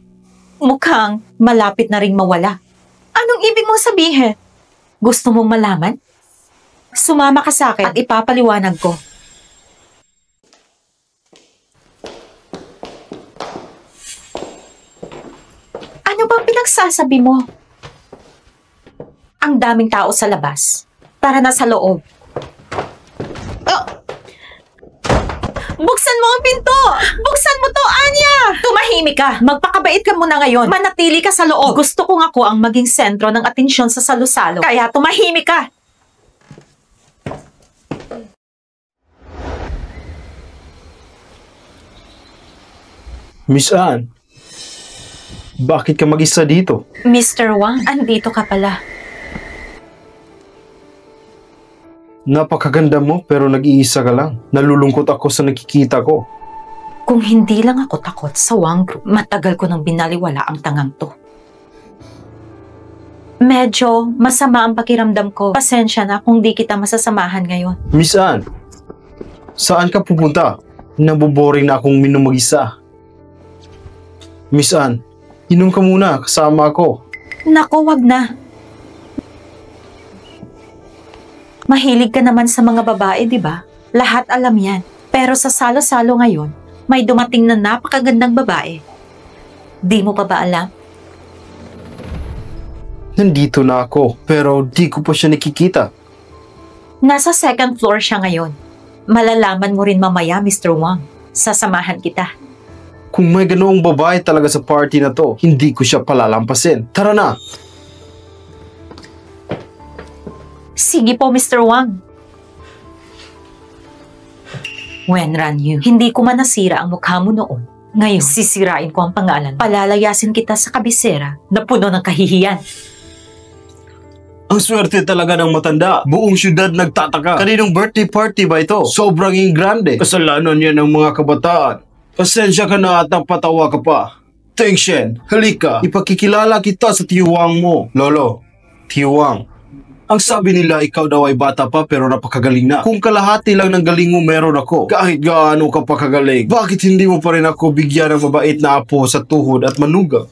mukhang malapit na ring mawala. Anong ibig mong sabihin? Gusto mong malaman? Sumama ka sa akin at ipapaliwanag ko. Ano bang pinagsasabi mo? Ang daming tao sa labas. Tara na sa loob. Oh! Buksan mo ang pinto! Buksan mo to, Anya! Tumahimik ka! Magpakabait ka muna ngayon. Manatili ka sa loob. Gusto kong ako ang maging sentro ng atensyon sa salo-salo. Kaya tumahimik ka! Miss Anne, bakit ka mag-isa dito? Mr. Wang, andito ka pala. Napakaganda mo pero nag-iisa ka lang. Nalulungkot ako sa nakikita ko. Kung hindi lang ako takot sa Wang Group, matagal ko nang binaliwala ang tangang to. Medyo masama ang pakiramdam ko. Pasensya na kung di kita masasamahan ngayon. Miss Anne, saan ka pupunta? Naboboring na akong mag-isa. Miss Anne, inom ka muna, kasama ako. Naku, wag na. Mahilig ka naman sa mga babae, di ba? Lahat alam yan. Pero sa salo-salo ngayon, may dumating na napakagandang babae. Di mo pa ba alam? Nandito na ako, pero di ko pa siya nakikita. Nasa second floor siya ngayon. Malalaman mo rin mamaya, Mr. Wang. Sasamahan kita. Kung may ganoong babae talaga sa party na to, hindi ko siya palalampasin. Tara na! Sige po, Mr. Wang. Wenran Yu, hindi ko man nasira ang mukha mo noon. Ngayon, sisirain ko ang pangalan. Palalayasin kita sa kabisera na puno ng kahihiyan. Ang swerte talaga ng matanda. Buong syudad nagtataka. Kaninong birthday party ba ito? Sobrang ingrande. Kasalanan yan ng mga kabataan. Pasensya ka na at napatawa ka pa. Ting Shen, halika. Ipakikilala kita sa tiyuwang mo. Lolo, tiyuwang. Ang sabi nila ikaw daw ay bata pa pero napakagaling na. Kung kalahati lang ng galing mo meron ako. Kahit gaano ka pa kagaling. Bakit hindi mo pa rin ako bigyan ng mabait na apo sa tuhod at manugang?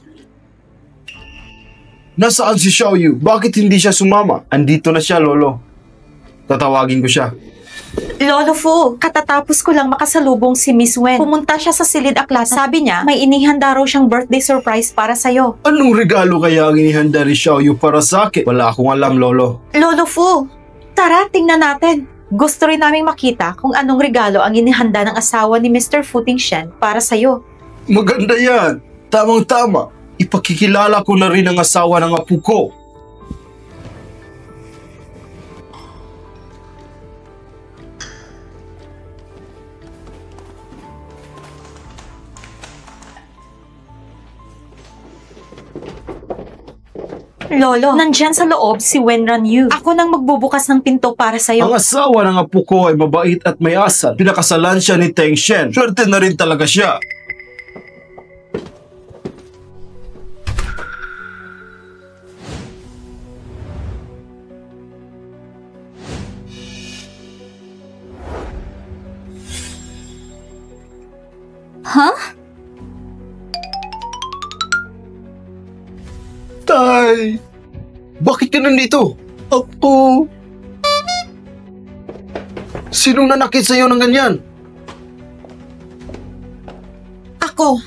Nasaan si Xiaoyu? Bakit hindi siya sumama? Andito na siya, Lolo. Tatawagin ko siya. Lolo Fu, katatapos ko lang makasalubong si Miss Wen. Pumunta siya sa silid aklat. Sabi niya, may inihanda raw siyang birthday surprise para sa'yo. Anong regalo kaya ang inihanda ni Xiaoyu para sa akin? Wala akong alam, Lolo. Lolo Fu, tara, tingnan natin. Gusto rin naming makita kung anong regalo ang inihanda ng asawa ni Mr. Futing Shen para sa'yo. Maganda yan. Tamang-tama. Ipakikilala ko na rin ang asawa ng apo ko. Lolo, nandyan sa loob si Wenran Yu. Ako nang magbubukas ng pinto para sa'yo. Ang asawa ng apo ko ay mabait at may asal. Pinakasalan siya ni Teng Shen. Swerte na rin talaga siya. Huh? Tay! Bakit ka nandito? Ako... Sinong nanakit sa'yo ng ganyan? Ako.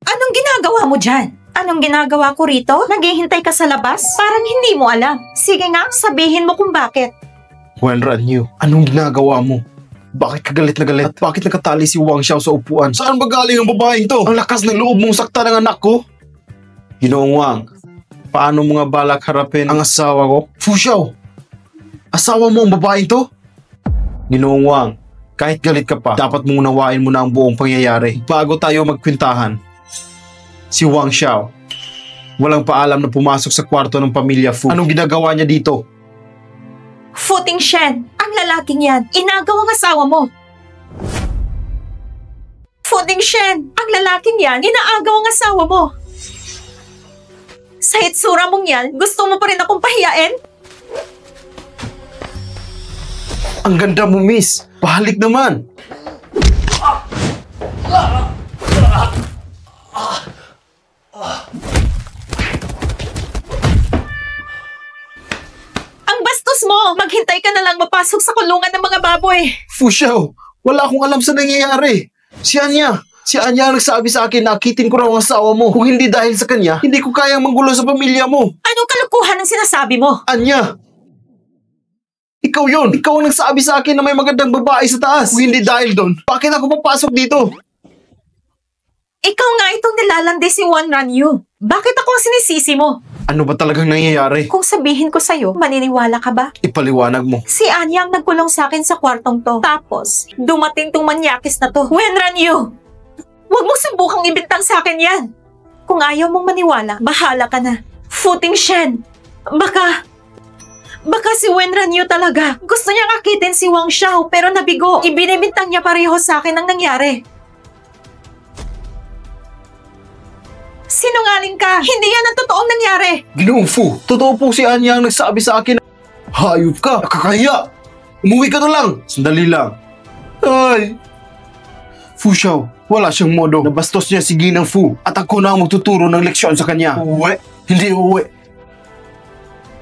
Anong ginagawa mo dyan? Anong ginagawa ko rito? Naghihintay ka sa labas? Parang hindi mo alam. Sige nga, sabihin mo kung bakit. Wenran Yu, anong ginagawa mo? Bakit ka galit na galit? At bakit nakatali si Wang Xiao sa upuan? Saan ba galing ang babaeng to? Ang lakas ng loob mong sakta ng anak ko? Ginoong Wang, paano mo nga balak harapin ang asawa ko? Fu Xiao, asawa mo ang babaeng to? Ginoong Wang, kahit galit ka pa, dapat mong unawain mo na ang buong pangyayari bago tayo magkwentahan. Si Wang Xiao, walang paalam na pumasok sa kwarto ng pamilya Fu. Anong ginagawa niya dito? Fu Tingshen, ang lalaking yan, inagaw ang asawa mo. Fu Tingshen, ang lalaking yan, inaagaw ang asawa mo. Sa itsura mong yan, gusto mo pa rin akong pahiyain? Ang ganda mo, miss. Pahalik naman. Ang bastos mo! Maghintay ka na lang mapasok sa kulungan ng mga baboy. Fu Xiao, wala akong alam sa nangyayari. Si Anya ang nagsabi sa akin na akitin ko raw ang asawa mo. Kung hindi dahil sa kanya, hindi ko kayang manggulo sa pamilya mo. Anong kalukuhan ang sinasabi mo? Anya! Ikaw yon. Ikaw ang nagsabi sa akin na may magandang babae sa taas. Kung hindi dahil doon, bakit ako papasok dito? Ikaw nga itong nilalandi si Wenran Yu. Bakit ako ang sinisisi mo? Ano ba talagang nangyayari? Kung sabihin ko sa'yo, maniniwala ka ba? Ipaliwanag mo. Si Anya ang nagkulong sa akin sa kwartong to. Tapos, dumating tong manyakis na to. Wenran Yu! Huwag mong subukang ibintang sa akin yan. Kung ayaw mong maniwala, bahala ka na. Fu Tingshen, baka si Wenran Yu talaga. Gusto niyang akitin si Wang Xiao pero nabigo. Ibinibintang niya pareho sa akin ang nangyari. Sinungaling ka! Hindi yan ang totoong nangyari! Ginoong Fu, totoo po si Anya ang nagsabi sa akin na hayop ka, nakakahiya. Umuwi ka na lang. Sandali lang. Ay! Fu Xiao, wala siyang modo. Nabastos niya si Ginang Fu at ako na ang magtuturo ng leksyon sa kanya. Uwi? Hindi uwi.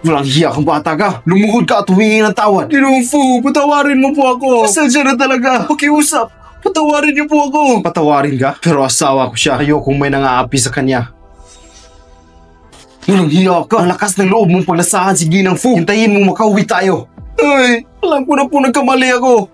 Walang hiya kang bata ka. Lumuhod ka at humingi ng tawad. Ginoong Fu, patawarin mo po ako. Pasensya na talaga. Pakiusap. Patawarin niyo po ako. Patawarin ka? Pero asawa ko siya. Ayokong may nangaapi sa kanya. Walang hiya ka. Ang lakas ng loob mong paglasahan si Ginang Fu. Hintayin mo makauwi tayo. Ay, alam ko na po nagkamali ako.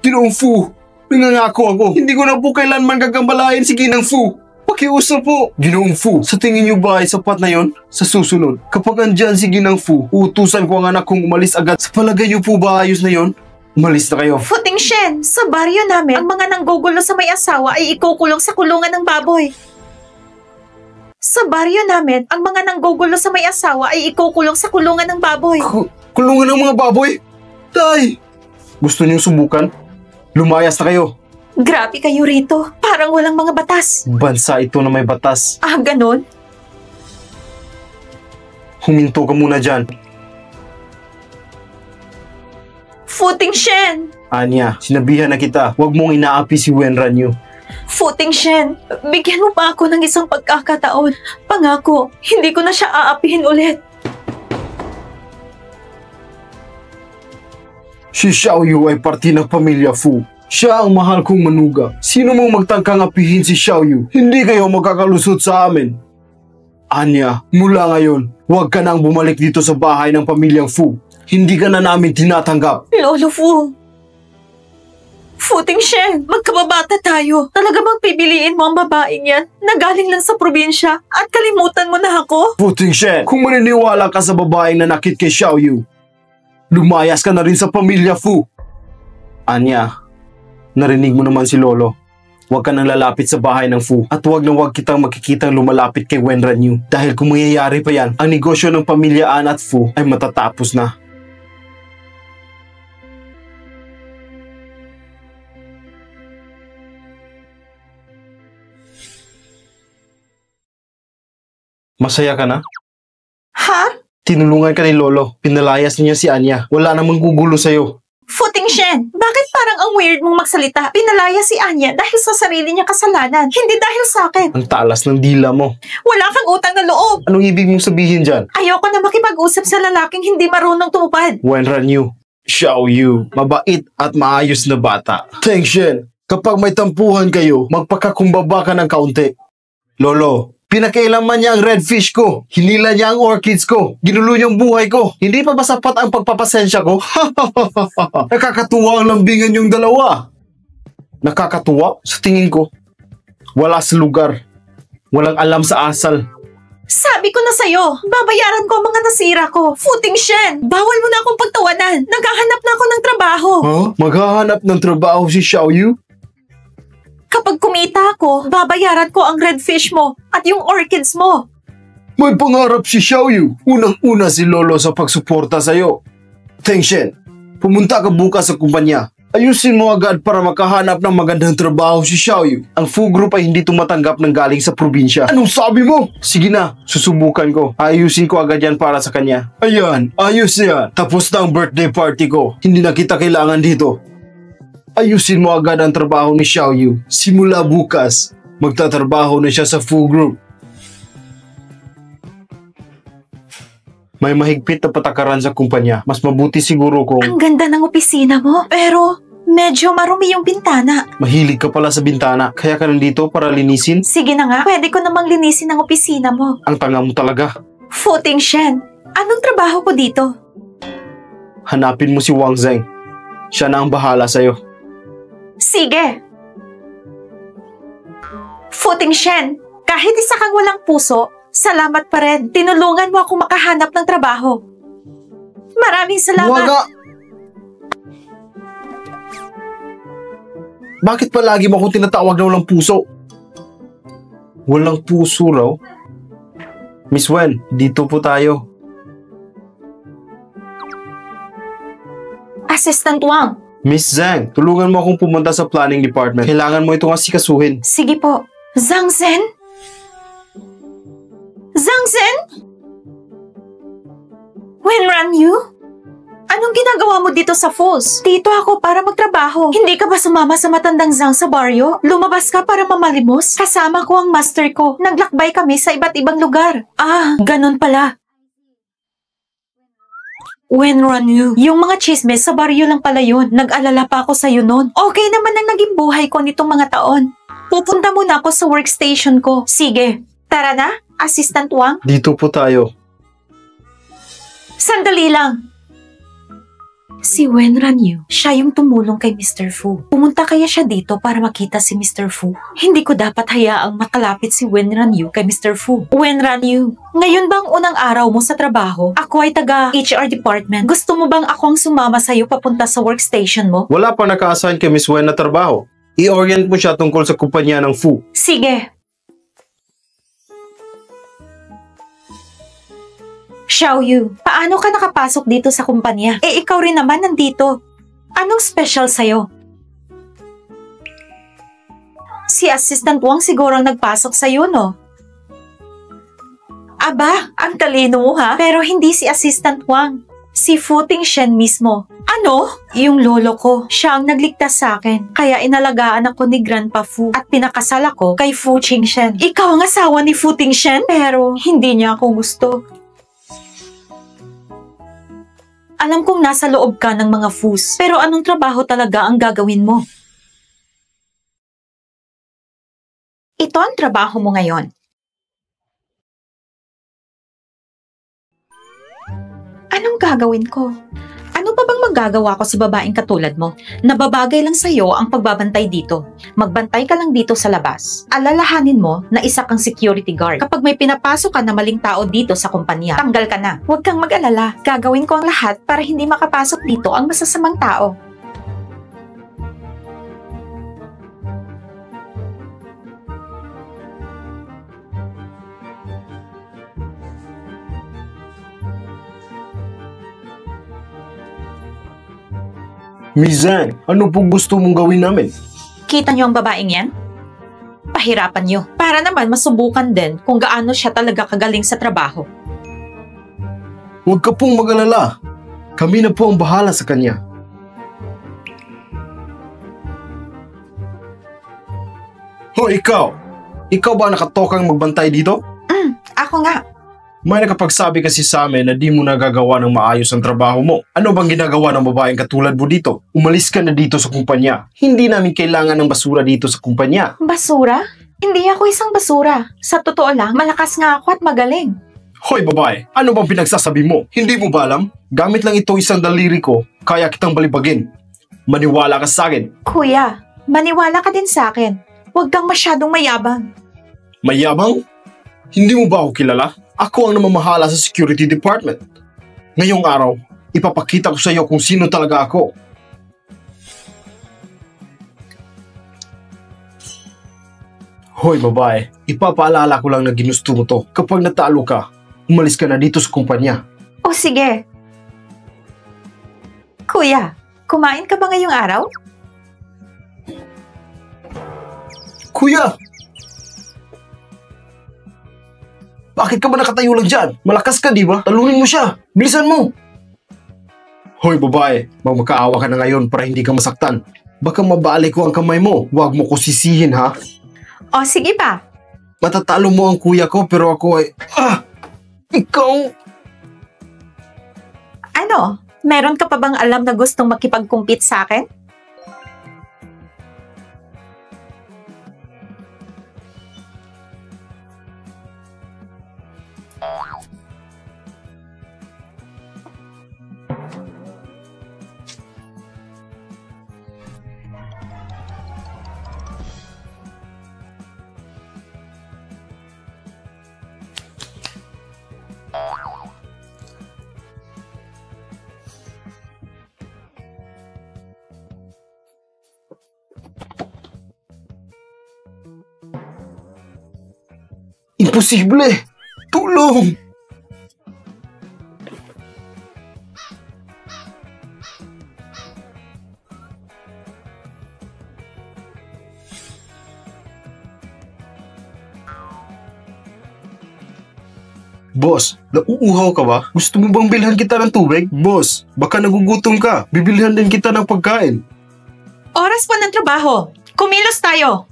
Ginoong Fu, nangangako ako. Hindi ko na po kailanman gagambalain si Ginang Fu. Pakiusap po. Ginoong Fu, sa tingin niyo ba ay sapat na yon? Sa susunod, kapag andyan si Ginang Fu, uutusan ko ang anak kong umalis agad. Sa palagay niyo po ba ayos na yon? Umalis na kayo. Fu Tingshen, sa baryo namin, ang mga nanggugulo sa may asawa ay ikukulong sa kulungan ng baboy. Sa baryo namin, ang mga nanggugulo sa may asawa ay ikukulong sa kulungan ng baboy. Kulungan ng mga baboy? Tay! Gusto niyong subukan? Lumayas na kayo. Grabe kayo rito. Parang walang mga batas. Bansa ito na may batas. Ah, ganon? Huminto ka muna dyan. Fu Tingshen! Anya, sinabihan na kita, huwag mong inaapi si Wenran Yu. Fu Tingshen, bigyan mo pa ako ng isang pagkakataon. Pangako, hindi ko na siya aapihin ulit. Si Xiao Yu ay parte ng pamilya Fu. Siya ang mahal kong manuga. Sino mong magtangkang apihin si Xiao Yu? Hindi kayo magkakalusot sa amin. Anya, mula ngayon, huwag ka nang bumalik dito sa bahay ng pamilyang Fu. Hindi ka na namin tinatanggap. Lolo Fu. Fu Tingshen, magkababata tayo. Talaga bang pipiliin mo ang babaeng yan na galing lang sa probinsya at kalimutan mo na ako? Fu Tingshen, kung maniniwala ka sa babaeng nanakit kay Xiao Yu, lumayas ka na rin sa pamilya Fu. Anya, narinig mo naman si Lolo. Huwag ka nang lalapit sa bahay ng Fu at huwag na huwag kitang makikitang lumalapit kay Wenran Yu. Dahil kung mangyayari pa yan, ang negosyo ng pamilya An at Fu ay matatapos na. Masaya ka na? Ha? Tinulungan ka ni Lolo. Pinalayas niya si Anya. Wala namang gugulo sa'yo. Futing Shen, bakit parang ang weird mong magsalita? Pinalaya si Anya dahil sa sarili niya kasalanan, hindi dahil sa akin. Ang talas ng dila mo. Wala kang utang na loob. Anong ibig mong sabihin dyan? Ayoko na makipag-usap sa lalaking hindi marunong tumupad. Wenran Yu, Xiao Yu, mabait at maayos na bata. Teng Shen, kapag may tampuhan kayo, magpakakumbaba ka ng kaunti. Lolo, pinakailaman niya ang red fish ko. Hinila niya ang orchids ko. Ginulo niya ang buhay ko. Hindi pa ba sapat ang pagpapasensya ko? Nakakatuwa ang lambingan yung dalawa. Nakakatuwa? Sa tingin ko, wala sa lugar. Walang alam sa asal. Sabi ko na sa'yo, babayaran ko ang mga nasira ko. Futing Shen, bawal mo na akong pagtawanan. Naghahanap na ako ng trabaho. Huh? Maghahanap ng trabaho si Xiao Yu? Kapag kumita ako, babayaran ko ang red fish mo at yung orchids mo. May pangarap si Xiao Yu. Unang-una si Lolo sa pagsuporta sa'yo. Teng Shen, pumunta ka bukas sa kumpanya. Ayusin mo agad para makahanap ng magandang trabaho si Xiao Yu. Ang Fu Group ay hindi tumatanggap ng galing sa probinsya. Anong sabi mo? Sige na, susubukan ko. Ayusin ko agad yan para sa kanya. Ayan, ayos yan. Tapos na ang birthday party ko. Hindi na kita kailangan dito. Ayusin mo agad ang trabaho ni Xiao Yu. Simula bukas, magtatrabaho na siya sa Fu Group. May mahigpit na patakaran sa kumpanya. Mas mabuti siguro kung Ang ganda ng opisina mo, pero medyo marumi yung bintana. mahilig ka pala sa bintana. Kaya ka nandito para linisin. Sige na nga, pwede ko namang linisin ang opisina mo. Ang tanga mo talaga. Futing Shen, anong trabaho ko dito? Hanapin mo si Wang Zheng. Siya na ang bahala sa'yo. Sige. Futing Shen, kahit isa kang walang puso, salamat pa rin. Tinulungan mo ako makahanap ng trabaho. Maraming salamat. Waga! Bakit palagi mo akong tinatawag na walang puso? Walang puso raw? Miss Wen, dito po tayo. Assistant Wang. Miss Zhang, tulungan mo akong pumunta sa planning department. Kailangan mo itong asikasuhin. Sige po. Zhang Zhen? Zhang Zhen? Wenran Yu? Anong ginagawa mo dito sa Falls? Dito ako para magtrabaho. Hindi ka ba sumama sa matandang Zhang sa baryo? Lumabas ka para mamalimos? Kasama ko ang master ko. Naglakbay kami sa iba't ibang lugar. Ah, ganun pala. Wenran Yu, yung mga chismes sa baryo lang pala yun. Nag-alala pa ako sa'yo noon. Okay naman ang naging buhay ko nitong mga taon. Pupunta muna ako sa workstation ko. Sige, tara na, Assistant Wang. Dito po tayo. Sandali lang. Si Wenran Yu, siya yung tumulong kay Mr. Fu. Pumunta kaya siya dito para makita si Mr. Fu. Hindi ko dapat hayaang makalapit si Wenran Yu kay Mr. Fu. Wenran Yu, ngayon bang unang araw mo sa trabaho? Ako ay taga HR department. Gusto mo bang akong sumama sa'yo papunta sa workstation mo? Wala pa naka-assign kay Miss Wen na trabaho. I-orient mo siya tungkol sa kumpanya ng Fu. Sige. Xiao Yu, paano ka nakapasok dito sa kumpanya? Eh, ikaw rin naman nandito. Anong special sa'yo? Si Assistant Wang siguro ang nagpasok sa'yo, no? Aba, ang talino mo ha? Pero hindi si Assistant Wang. Si Futing Shen mismo. Ano? Yung lolo ko. Siya ang nagligtas sa akin. Kaya inalagaan ako ni Grandpa Fu at pinakasal ako kay Fu Qingxen. Ikaw ang asawa ni Futing Shen? Pero hindi niya ako gusto. Alam kong nasa loob ka ng mga Fus, pero anong trabaho talaga ang gagawin mo? Ito ang trabaho mo ngayon. Anong gagawin ko? Ano pa bang magagawa ko sa babaeng katulad mo? Nababagay lang sa'yo ang pagbabantay dito. Magbantay ka lang dito sa labas. Alalahanin mo na isa kang security guard. Kapag may pinapasok ka na maling tao dito sa kumpanya, tanggal ka na. Huwag kang mag-alala. Gagawin ko ang lahat para hindi makapasok dito ang masasamang tao. Miss Zhang, ano po gusto mong gawin namin? Kita niyo ang babaeng yan? Pahirapan niyo. Para naman masubukan din kung gaano siya talaga kagaling sa trabaho. Huwag ka pong mag-alala. Kami na po ang bahala sa kanya. Hoy, ikaw! Ikaw ba nakatokang magbantay dito? Ako nga. May nakapagsabi kasi sa amin na di mo nagagawa ng maayos ang trabaho mo. Ano bang ginagawa ng babaeng katulad mo dito? Umalis ka na dito sa kumpanya. Hindi namin kailangan ng basura dito sa kumpanya. Basura? Hindi ako isang basura. Sa totoo lang, malakas nga ako at magaling. Hoy babae, ano bang pinagsasabi mo? Hindi mo ba alam? Gamit lang ito isang daliri ko, kaya kitang balibagin. Maniwala ka sa akin. Kuya, maniwala ka din sa akin. Huwag kang masyadong mayabang. Mayabang? Hindi mo ba ako kilala? Ako ang namamahala sa security department. Ngayong araw, ipapakita ko sa iyo kung sino talaga ako. Hoy babae, ipapaalala ko lang na ginusto mo to. Kapag natalo ka, umalis ka na dito sa kumpanya. O sige. Kuya, kumain ka ba ngayong araw? Kuya! Bakit ka ba nakatayo lang dyan? Malakas ka, di ba? Talunin mo siya. Bilisan mo. Hoy, babae. Magmakaawa ka na ngayon para hindi ka masaktan. Baka mabali ko ang kamay mo. Huwag mo ko sisihin, ha? O sige pa. Matatalo mo ang kuya ko, pero ako ay... Ikaw... Ano? Meron ka pa bang alam na gustong makipag-compete sa akin? Imposible! Tulong! Boss, nauuhaw ka ba? Gusto mo bang bilhan kita ng tubig? Boss, baka nagugutom ka. Bibilhan din kita ng pagkain. Oras pa ng trabaho. Kumilos tayo.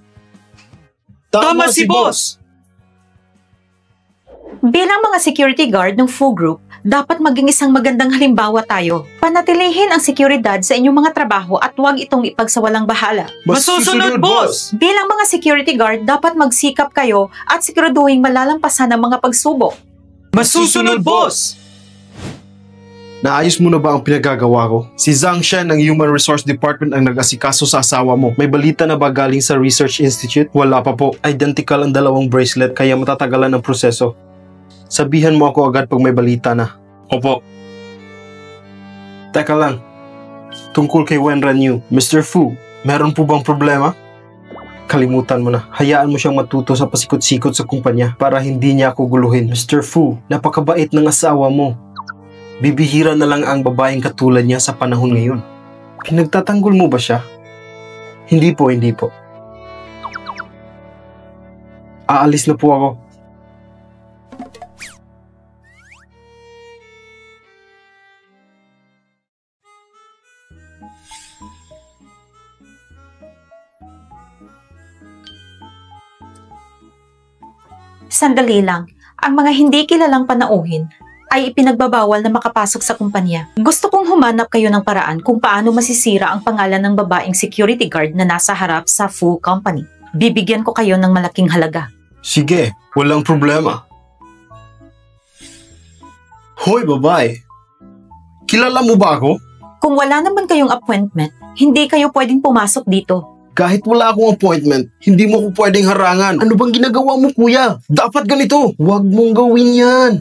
Tama si boss! Bilang mga security guard ng Fu Group, dapat maging isang magandang halimbawa tayo. Panatilihin ang seguridad sa inyong mga trabaho at huwag itong ipagsawalang bahala. Masusunod, boss! Bilang mga security guard, dapat magsikap kayo at siguraduhin malalampasan ang mga pagsubok. Masusunod, boss! Naayos mo na ba ang pinagagawa ko? Si Zhang Shen ng Human Resource Department ang nag-asikaso sa asawa mo. May balita na ba galing sa Research Institute? Wala pa po. Identical ang dalawang bracelet kaya matatagalan ang proseso. Sabihan mo ako agad pag may balita na. Opo. Teka lang. Tungkol kay Wen Ranyu, Mr. Fu, meron po bang problema? Kalimutan mo na. Hayaan mo siyang matuto sa pasikot-sikot sa kumpanya para hindi niya ako guluhin. Mr. Fu, napakabait ng asawa mo. Bibihira na lang ang babaeng katulad niya sa panahon ngayon. Pinagtatanggol mo ba siya? Hindi po, hindi po. Aalis na po ako. Sandali lang, ang mga hindi kilalang panauhin ay ipinagbabawal na makapasok sa kumpanya. Gusto kong humanap kayo ng paraan kung paano masisira ang pangalan ng babaeng security guard na nasa harap sa Fu Company. Bibigyan ko kayo ng malaking halaga. Sige, walang problema. Hoy, babae. Kilala mo ba ako? Kung wala naman kayong appointment, hindi kayo pwedeng pumasok dito. Kahit wala akong appointment, hindi mo ko pwedeng harangan. Ano bang ginagawa mo, kuya? Dapat ganito. Huwag mong gawin yan.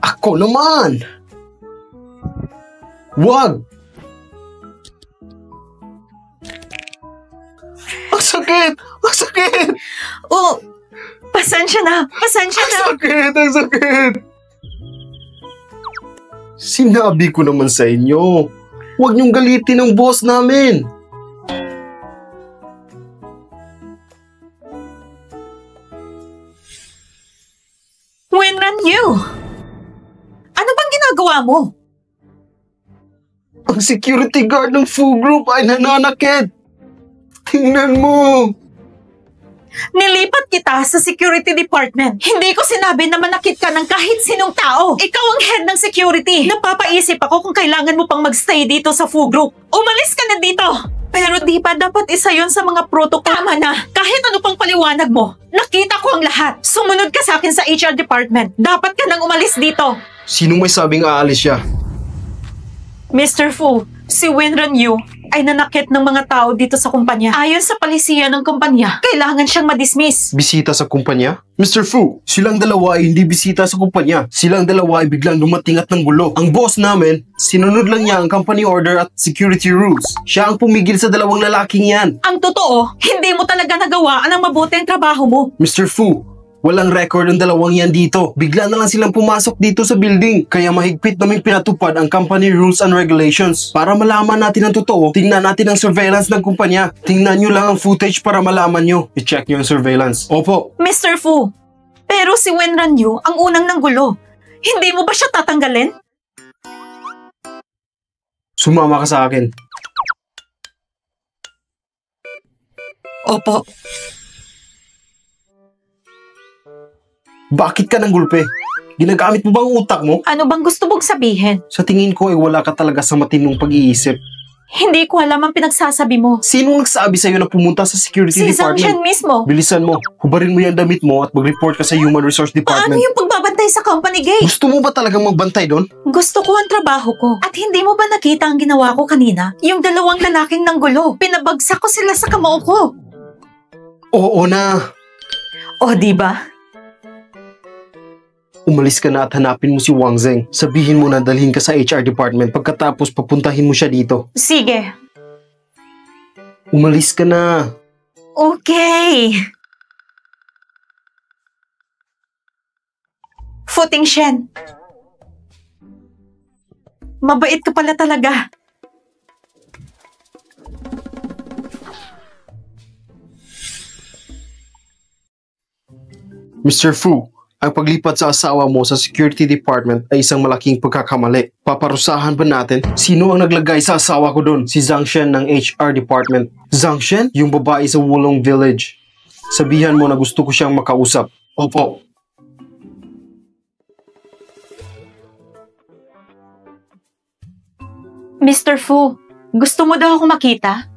Ako naman. Huwag. Ang sakit! Ang sakit! Oh, Pasensya na. Pasensya na. Sakit! Ang sakit! Sinabi ko naman sa inyo, huwag niyong galitin ang boss namin. Wenran Yu! Ano bang ginagawa mo? Ang security guard ng Fu Group ay nananakit. Tingnan mo. Nilipat kita sa security department. Hindi ko sinabi na manakit ka ng kahit sinong tao. Ikaw ang head ng security. Napapaisip ako kung kailangan mo pang magstay dito sa Fu Group. Umalis ka na dito! Pero di ba dapat isa yon sa mga protocol? Tama na! Kahit ano pang paliwanag mo, nakita ko ang lahat. Sumunod ka sa akin sa HR department. Dapat ka nang umalis dito. Sinong may sabing aalis siya? Mr. Fu, si Wenran Yu ay nanakit ng mga tao dito sa kumpanya. Ayon sa palisiyan ng kumpanya, kailangan siyang madismiss. Bisita sa kumpanya? Mr. Fu, silang dalawa ay hindi bisita sa kumpanya. Silang dalawa ay biglang dumating at nanggulo. Ang boss namin, sinunod lang niya ang company order at security rules. Siya ang pumigil sa dalawang lalaking yan. Ang totoo, hindi mo talaga nagawaan ang mabuti ang trabaho mo. Mr. Fu, walang record ang dalawang yan dito. Bigla na lang silang pumasok dito sa building. Kaya mahigpit naming pinatupad ang company rules and regulations. Para malaman natin ang totoo, tingnan natin ang surveillance ng kumpanya. Tingnan nyo lang ang footage para malaman nyo. I-check nyo ang surveillance. Opo. Mr. Fu, pero si Wenran Yu ang unang nanggulo. Hindi mo ba siya tatanggalin? Sumama ka sa akin. Opo. Bakit ka nang gulpe? Ginagamit mo bang utak mo? Ano bang gusto mong sabihin? Sa tingin ko ay wala ka talaga sa matinong pag-iisip. Hindi ko alam ang pinagsasabi mo. Sinong nagsabi sa'yo na pumunta sa security Si Zhang Shen department? mismo. Bilisan mo. Hubarin mo yung damit mo at mag-report ka sa Human Resource Paano Department. yung pagbabantay sa company gate? Gusto mo ba talagang magbantay doon? Gusto ko ang trabaho ko. At hindi mo ba nakita ang ginawa ko kanina? Yung dalawang lalaking nanggulo. Pinabagsak ko sila sa kamao ko. Oo na. O, di ba? Umalis ka na at hanapin mo si Wang Zeng. Sabihin mo na dalhin ka sa HR department pagkatapos papuntahin mo siya dito. Sige. Umalis ka na. Okay. Futing Shen. Mabait ka pala talaga. Mr. Fu, ang paglipat sa asawa mo sa security department ay isang malaking pagkakamali. Paparusahan ba natin? Sino ang naglagay sa asawa ko doon? Si Zhang Shen ng HR department. Zhang Shen? Yung babae sa Wulong Village. Sabihan mo na gusto ko siyang makausap. Opo. Mr. Fu, gusto mo daw ako makita?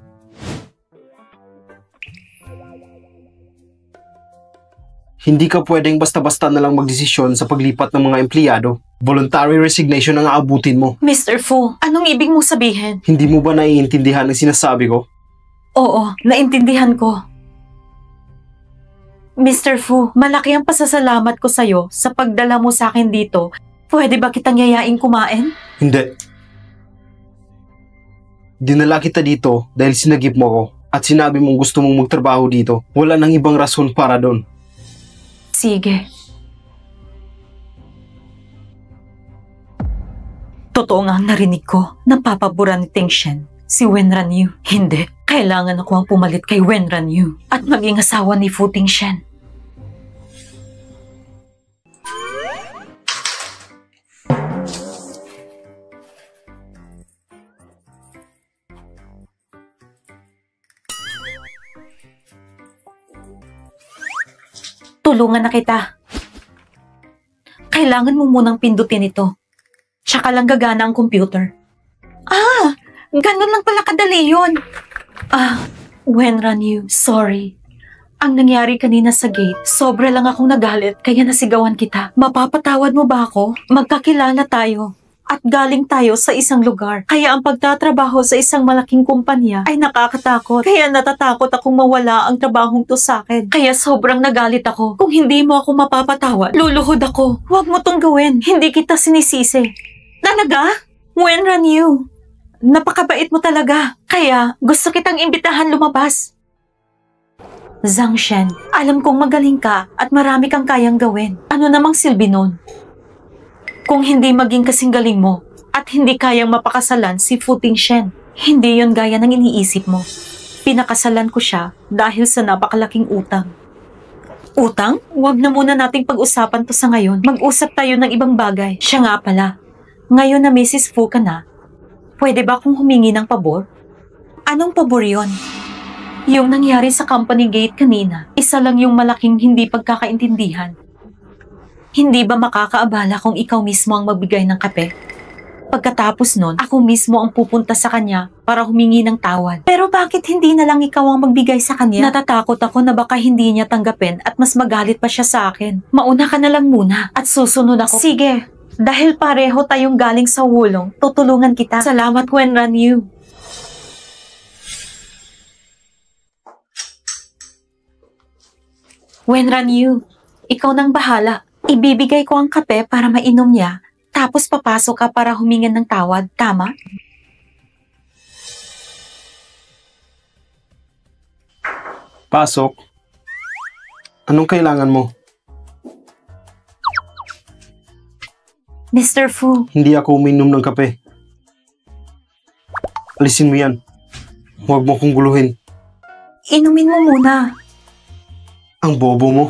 Hindi ka pwedeng basta-basta na lang magdesisyon sa paglipat ng mga empleyado. Voluntary resignation ang aabutin mo. Mr. Fu, anong ibig mong sabihin? Hindi mo ba naiintindihan ang sinasabi ko? Oo, naintindihan ko. Mr. Fu, malaki ang pasasalamat ko sa'yo sa pagdala mo sa akin dito. Pwede ba kitang yayain kumain? Hindi. Dinala kita dito dahil sinagip mo ako at sinabi mong gusto mong magtrabaho dito. Wala nang ibang rason para doon. Sige. Totoo nga ang narinig ko. Napapabura ni Ting Shen. Si Wenran Yu. Hindi. Kailangan ako ang pumalit kay Wenran Yu. At maging asawa ni Fu Ting Shen. Tulungan na kita. Kailangan mo munang pindutin ito. Tsaka lang gagana ang computer. Ah! Ganun lang pala kadali yun. Wenran Yu, sorry. Ang nangyari kanina sa gate, sobra lang akong nagalit kaya nasigawan kita. Mapapatawad mo ba ako? Magkakilala tayo. At galing tayo sa isang lugar. Kaya ang pagtatrabaho sa isang malaking kumpanya ay nakakatakot. Kaya natatakot akong mawala ang trabahong to sa akin. Kaya sobrang nagalit ako. Kung hindi mo ako mapapatawad, luluhod ako. Huwag mo tong gawin. Hindi kita sinisisi. Talaga? Wenran Yu. Napakabait mo talaga. Kaya gusto kitang imbitahan lumabas. Zhang Shen, alam kong magaling ka at marami kang kayang gawin. Ano namang silbi nun? Kung hindi maging kasing galing mo at hindi kayang mapakasalan si Fu Tingshen, hindi yon gaya ng iniisip mo. Pinakasalan ko siya dahil sa napakalaking utang. Utang? Huwag na muna nating pag-usapan to sa ngayon. Mag-usap tayo ng ibang bagay. Siya nga pala, ngayon na Mrs. Fu ka na, pwede ba akong humingi ng pabor? Anong pabor yon? Yung nangyari sa company gate kanina, isa lang yung malaking hindi pagkakaintindihan. Hindi ba makakaabala kung ikaw mismo ang magbigay ng kape? Pagkatapos nun, ako mismo ang pupunta sa kanya para humingi ng tawad. Pero bakit hindi na lang ikaw ang magbigay sa kanya? Natatakot ako na baka hindi niya tanggapin at mas magalit pa siya sa akin. Mauna ka na lang muna at susunod ako. Sige, dahil pareho tayong galing sa wulong, tutulungan kita. Salamat, Wenran Yu. Wenran Yu, ikaw nang bahala. Ibibigay ko ang kape para mainom niya, tapos papasok ka para humingan ng tawad, tama? Pasok. Anong kailangan mo? Mr. Fu, Hindi ako uminom ng kape. Alisin mo yan. Huwag mo kong guluhin. inumin mo muna. Ang bobo mo.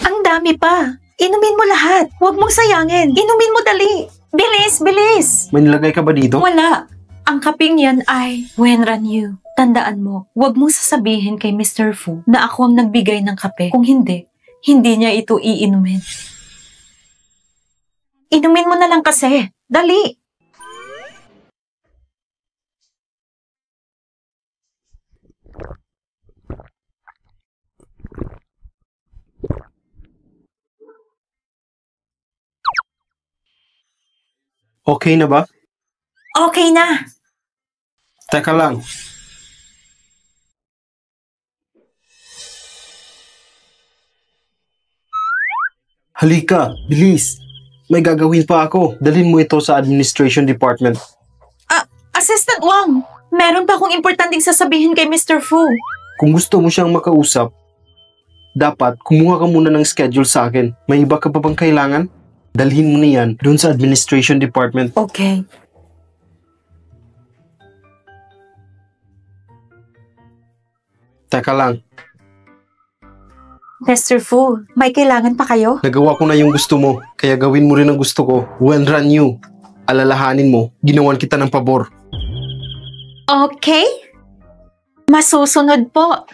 Ang dami pa. Inumin mo lahat. Huwag mong sayangin. Inumin mo dali. Bilis, bilis. May nilagay ka ba dito? Wala. Ang kaping yan ay Wenran Yu. Tandaan mo, huwag mong sasabihin kay Mr. Fu na ako ang nagbigay ng kape. Kung hindi, hindi niya ito iinumin. Inumin mo na lang kasi. Dali. Okay na ba? Okay na. Teka lang. Halika, bilis. May gagawin pa ako. Dalhin mo ito sa administration department. Assistant Wang, meron pa akong importanteng sasabihin kay Mr. Fu. Kung gusto mo siyang makausap, dapat kumuha ka muna ng schedule sa akin. May iba ka pa bang kailangan? Dalhin mo na yan dun sa administration department. Okay. Teka lang, Mr. Fu, may kailangan pa kayo? nagawa ko na yung gusto mo, kaya gawin mo rin ang gusto ko. Wenran Yu, alalahanin mo, ginawan kita ng pabor. Okay. Masusunod po.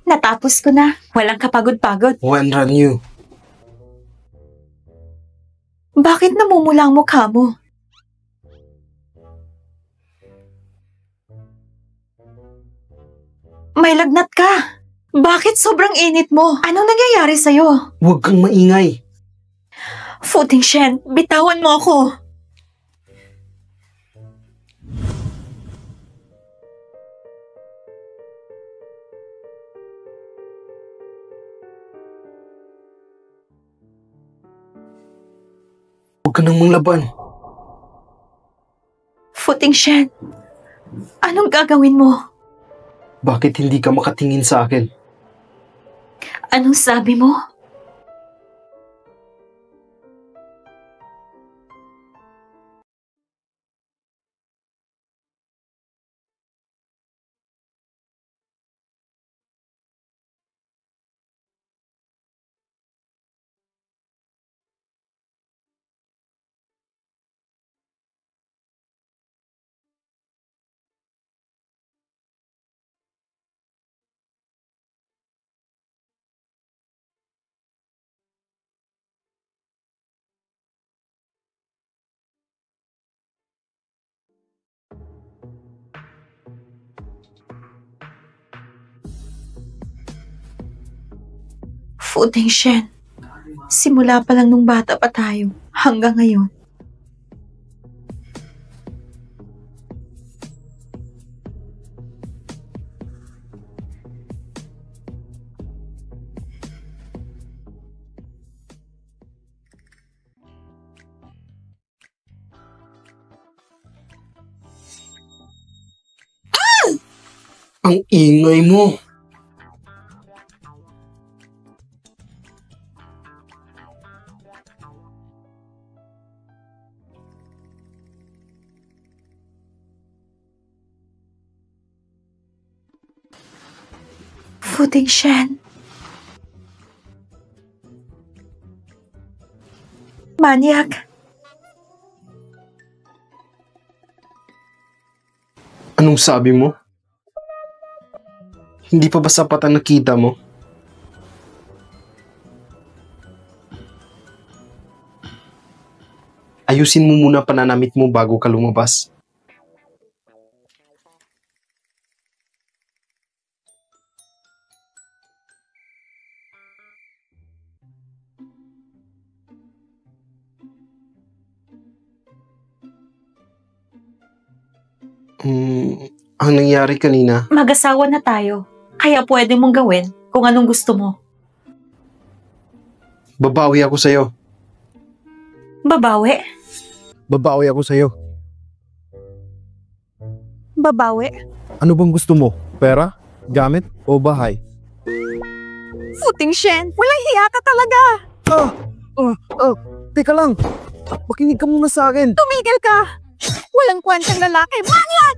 Natapos ko na. Walang kapagod-pagod. Wenran Yu, Bakit namumula ang mukha mo? May lagnat ka. Bakit sobrang init mo? Anong nangyayari sa'yo? huwag kang maingay. Fu Tingshen, bitawan mo ako. Huwag ka nang manglaban. Fu Tingshen, anong gagawin mo? Bakit hindi ka makatingin sa akin? Anong sabi mo? Fu Tingshen, simula pa lang nung bata pa tayo hanggang ngayon. Ang ingay mo. Fu Tingshen. Maniac. Anong sabi mo? Hindi pa ba sapat ang nakita mo? Ayusin mo muna pananamit mo bago ka lumabas. Ang nangyari kanina, Mag-asawa na tayo. Kaya pwede mong gawin kung anong gusto mo. babawi ako sa'yo. Babawi? Babawi ako sa'yo. Babawi? Ano bang gusto mo? Pera? Gamit? O bahay? Fu Tingshen, walang hiya ka talaga. Teka lang. Makinig ka muna sa akin. Tumigil ka. Walang kwentang lalaki. Maniac!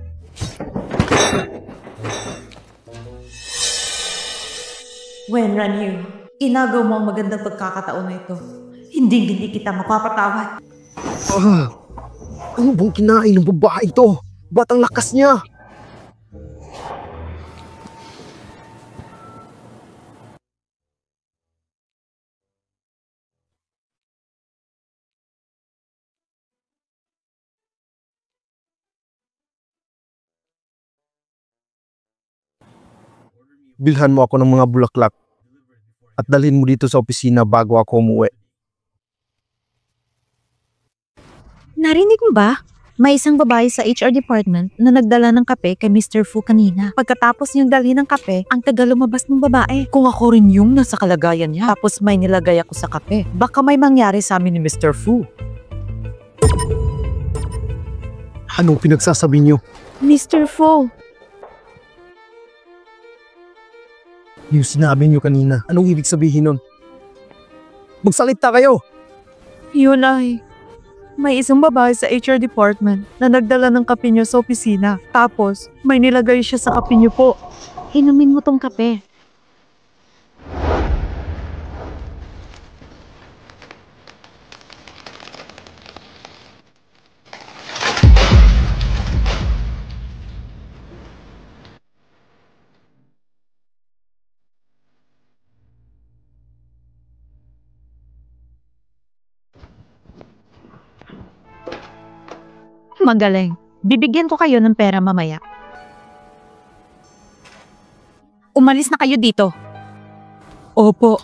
Wenran Yu, inagaw mo ang magandang pagkakataon na ito. Hindi kita mapapatawad. Ano bang kinain ng babae ito? Ba't ang lakas niya? Bilhan mo ako ng mga bulaklak at dalhin mo dito sa opisina bago ako umuwi. Narinig mo ba? May isang babae sa HR department na nagdala ng kape kay Mr. Fu kanina. Pagkatapos niyang dalhin ng kape, ang taga lumabas ng babae. Kung ako rin yung nasa kalagayan niya, tapos may nilagay ako sa kape, baka may mangyari sa amin ni Mr. Fu. Anong pinagsasabi niyo? Mr. Fu, Yung sinabi niyo kanina, anong ibig sabihin nun? Magsalita kayo! yun ay, may isang babae sa HR department na nagdala ng kape niyo sa opisina. Tapos, may nilagay siya sa kape niyo po. Inumin mo tong kape. Magaling. Bibigyan ko kayo ng pera mamaya. Umalis na kayo dito. Opo.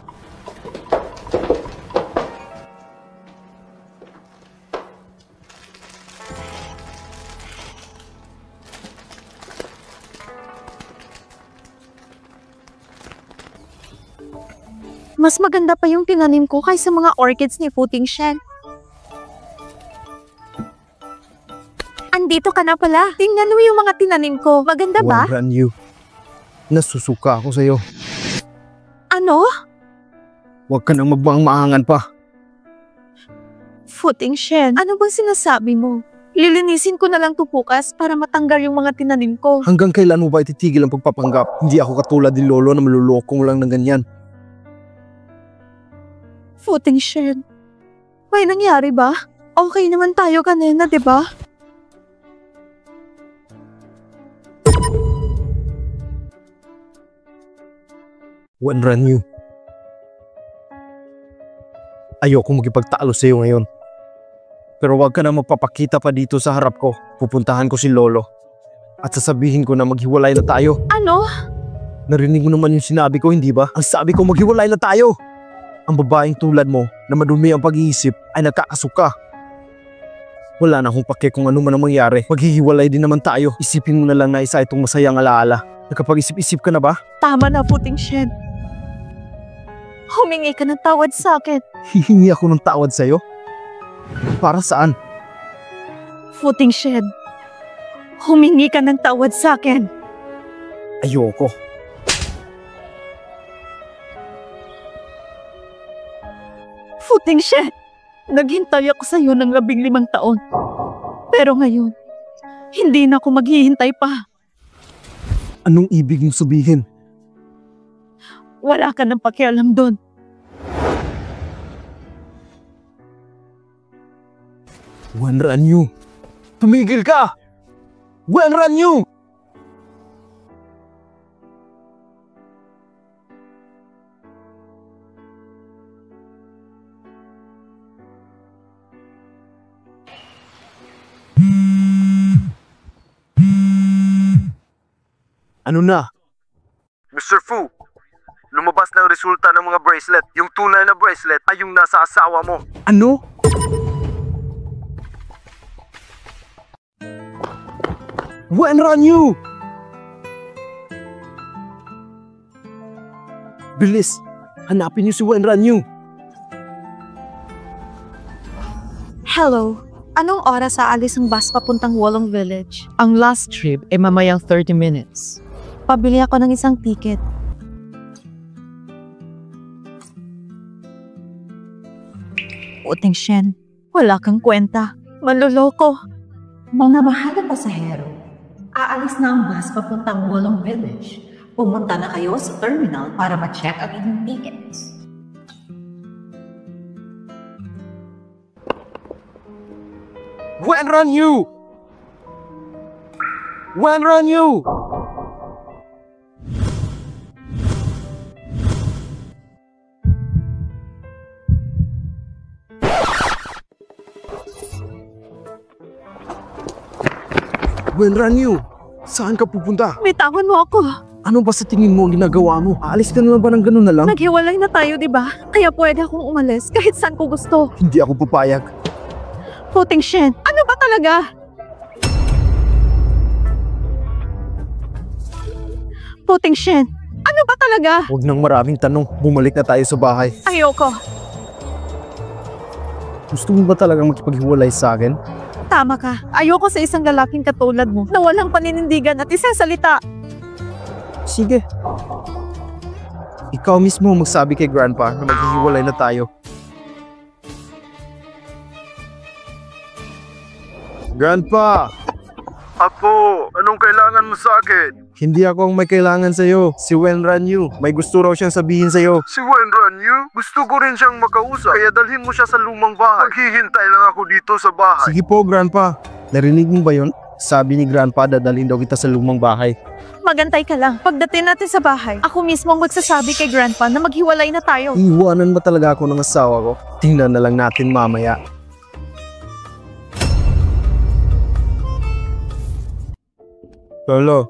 Mas maganda pa yung tinanim ko kaysa mga orchids ni Fu Tingshen. Andito ka na pala. Tingnan mo yung mga tinanim ko. Maganda ba? Wenran Yu, nasusuka ako sa'yo. Ano? Huwag ka nang magmaang-maangan pa. Fu Tingshen, ano bang sinasabi mo? Lilinisin ko na lang to bukas para matanggal yung mga tinanim ko. Hanggang kailan mo ba ititigil ang pagpapanggap? Hindi ako katulad ni Lolo na malulokong lang ng ganyan. Fu Tingshen, may nangyari ba? Okay naman tayo kanina, di ba? Wenran Yu, ayoko magipagtalo sa iyo ngayon. Pero huwag ka na magpapakita pa dito sa harap ko. Pupuntahan ko si Lolo at sasabihin ko na maghiwalay na tayo. Ano? Narinig mo naman yung sinabi ko, hindi ba? Ang sabi ko, maghiwalay na tayo. Ang babaeng tulad mo na madumi ang pag-iisip ay nagkakasuka. Wala na akong pake kung ano man ang mangyari. Maghihiwalay din naman tayo. Isipin mo na lang na isa itong masayang alaala. Nakapag-isip-isip ka na ba? Tama na, Puting Shen. Humingi ka ng tawad sa akin. Hihingi ako ng tawad sa'yo? Para saan? Puting Shen, humingi ka ng tawad sa akin. Ayoko. Puting Shen, naghintay ako sa iyo ng 15 taon. Pero ngayon, hindi na ako maghihintay pa. Anong ibig mong sabihin? Wala ka ng pakialam doon. Wen Ranyu! Tumigil ka! Wen Ranyu! Ano na? Mr. Fu, lumabas na ang resulta ng mga bracelet. Yung tunay na bracelet ay yung nasa asawa mo. Ano? Wen Ranyu! Bilis! Hanapin niyo si Wen Ranyu! Hello, anong oras aalis ang bus papuntang Wolong Village? Ang last trip ay mamayang 30 minutes. Pabili ako ng isang ticket. Puting Shen, wala kang kwenta. Manloloko. Mga mahal na pasahero, aalis na ang bus papuntang Wolong Village. Pumunta na kayo sa terminal para ma-check ang inyong tickets. Wen Ranyu! Wen Ranyu! Wen Ranyu! Saan ka pupunta? Bitawan mo ako. Ano ba sa tingin mo ang ginagawa mo? Aalis ka na lang ba ng ganun na lang? Naghiwalay na tayo, di ba? Kaya pwede akong umalis kahit saan ko gusto. Hindi ako papayag. Puting Shen, ano ba talaga? Puting Shen, ano ba talaga? Huwag nang maraming tanong. Bumalik na tayo sa bahay. Ayoko. Gusto mo ba talagang makipaghiwalay sa akin? Tama ka. Ayoko sa isang lalaking katulad mo na walang paninindigan at isang salita. Sige. Ikaw mismo magsabi kay Grandpa na maghihiwalay na tayo. Grandpa! Apo, anong kailangan mo sa akin? Hindi ako ang may kailangan sa'yo. Si Wen Ranyu. May gusto raw siyang sabihin sa'yo. Si Wen Ranyu? Gusto ko rin siyang makausap, kaya dalhin mo siya sa lumang bahay. Maghihintay lang ako dito sa bahay. Sige po, Grandpa. Narinig mo ba yun? Sabi ni Grandpa, dadalhin daw kita sa lumang bahay. Magantay ka lang. Pagdating natin sa bahay, ako mismo ang magsasabi kay Grandpa na maghiwalay na tayo. Iiwanan ba talaga ako ng asawa ko? Tingnan na lang natin mamaya. Lolo.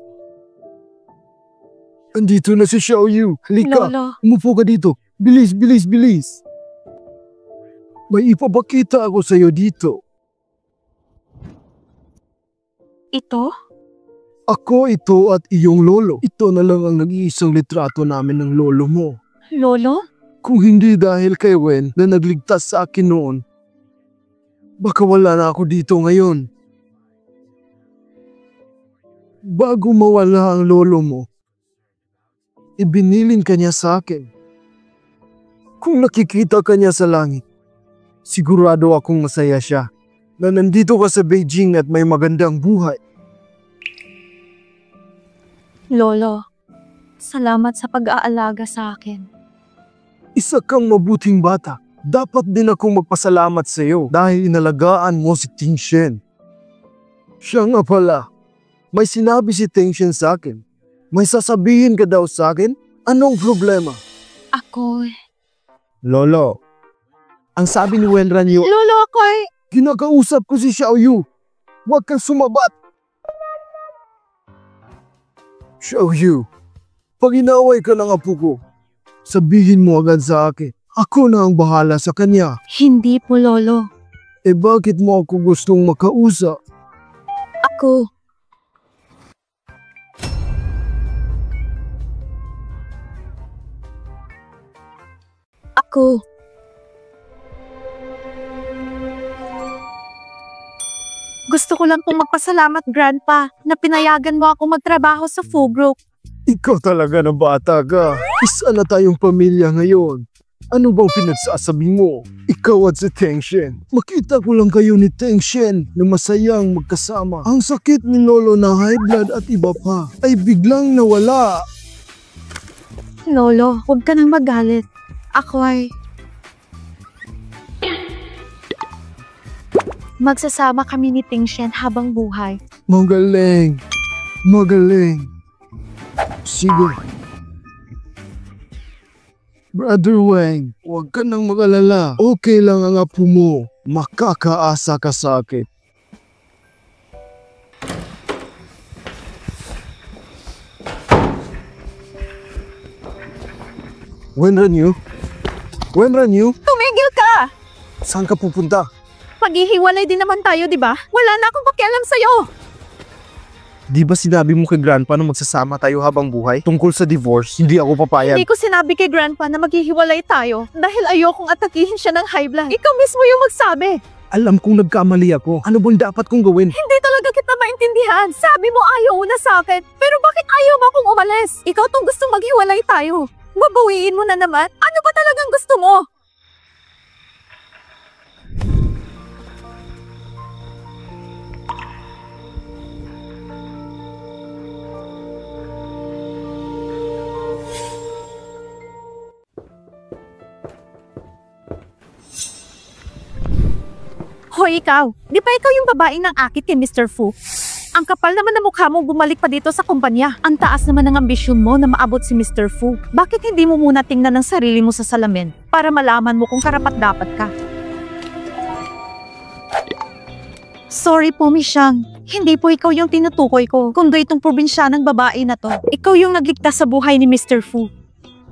Andito na si Xiaoyu. Halika. Lolo, Umupo ka dito. Bilis, bilis, bilis. May ipapakita ako sa'yo dito. ito? Ako ito at iyong lolo. Ito na lang ang nag-iisang litrato namin ng lolo mo. Lolo? Kung hindi dahil kay Wen na nagligtas sa akin noon, baka wala na ako dito ngayon. Bago mawala ang lolo mo, ibinilin ka niya sa akin. Kung nakikita ka niya sa langit, sigurado akong masaya siya na nandito ka sa Beijing at may magandang buhay. Lolo, salamat sa pag-aalaga sa akin. Isa kang mabuting bata. Dapat din akong magpasalamat sa iyo dahil inalagaan mo si Ting Shen. Siya nga pala, may sinabi si Ting Shen sa akin. May sasabihin ka daw sa akin? Anong problema? Ako... Lolo, ang sabi ni Wen Ranyu, Lolo, ako ay... kinakausap ko si Xiaoyu. Huwag kang sumabat. Xiaoyu, pag inaway ka ng apo ko, sabihin mo agad sa akin. Ako na ang bahala sa kanya. Hindi po, Lolo. Eh bakit mo ako gustong makausap? Ako. Ako. Gusto ko lang pong magpasalamat, Grandpa, na pinayagan mo ako magtrabaho sa Fu Group. Ikaw talaga na bata ka. Isa na tayong pamilya ngayon. Ano bang pinagsasabi mo? Ikaw at si Tengshen. Makita ko lang kayo ni Tengshen na masayang magkasama. Ang sakit ni Lolo na high blood at iba pa ay biglang nawala. Lolo, huwag ka nang magalit. Ako ay... Magsasama kami ni Tengshen habang buhay. Magaling. Magaling. Sige. Brother Wang, huwag ka nang mag-alala. Okay lang ang apo mo. Makakaasa ka sa akin. Wenran Yu? Tumigil ka! Saan ka pupunta? Maghihiwalay din naman tayo, di ba? Wala na akong pakialam sa'yo. Di ba sinabi mo kay Grandpa na magsasama tayo habang buhay? Tungkol sa divorce, hindi ako papayag. Hindi ko sinabi kay Grandpa na maghihiwalay tayo dahil ayokong atakihin siya ng high blood. Ikaw mismo yung magsabi. Alam kong nagkamali ako. Ano bang dapat kong gawin? Hindi talaga kita maintindihan. Sabi mo ayaw na sa akin. Pero bakit ayaw mo akong umalis? Ikaw tong gustong maghiwalay tayo. Babawiin mo na naman. Ano ba talagang gusto mo? Hoy, ikaw. Di ba ikaw yung babae ng akit kay Mr. Fu? Ang kapal naman na mukha mo bumalik pa dito sa kumpanya. Ang taas naman ng ambisyon mo na maabot si Mr. Fu. Bakit hindi mo muna tingnan ang sarili mo sa salamin para malaman mo kung karapat-dapat ka? Sorry po, Miss Shang. Hindi po ikaw yung tinutukoy ko, kundi itong probinsyanang babae na to. Ikaw yung nagligtas sa buhay ni Mr. Fu.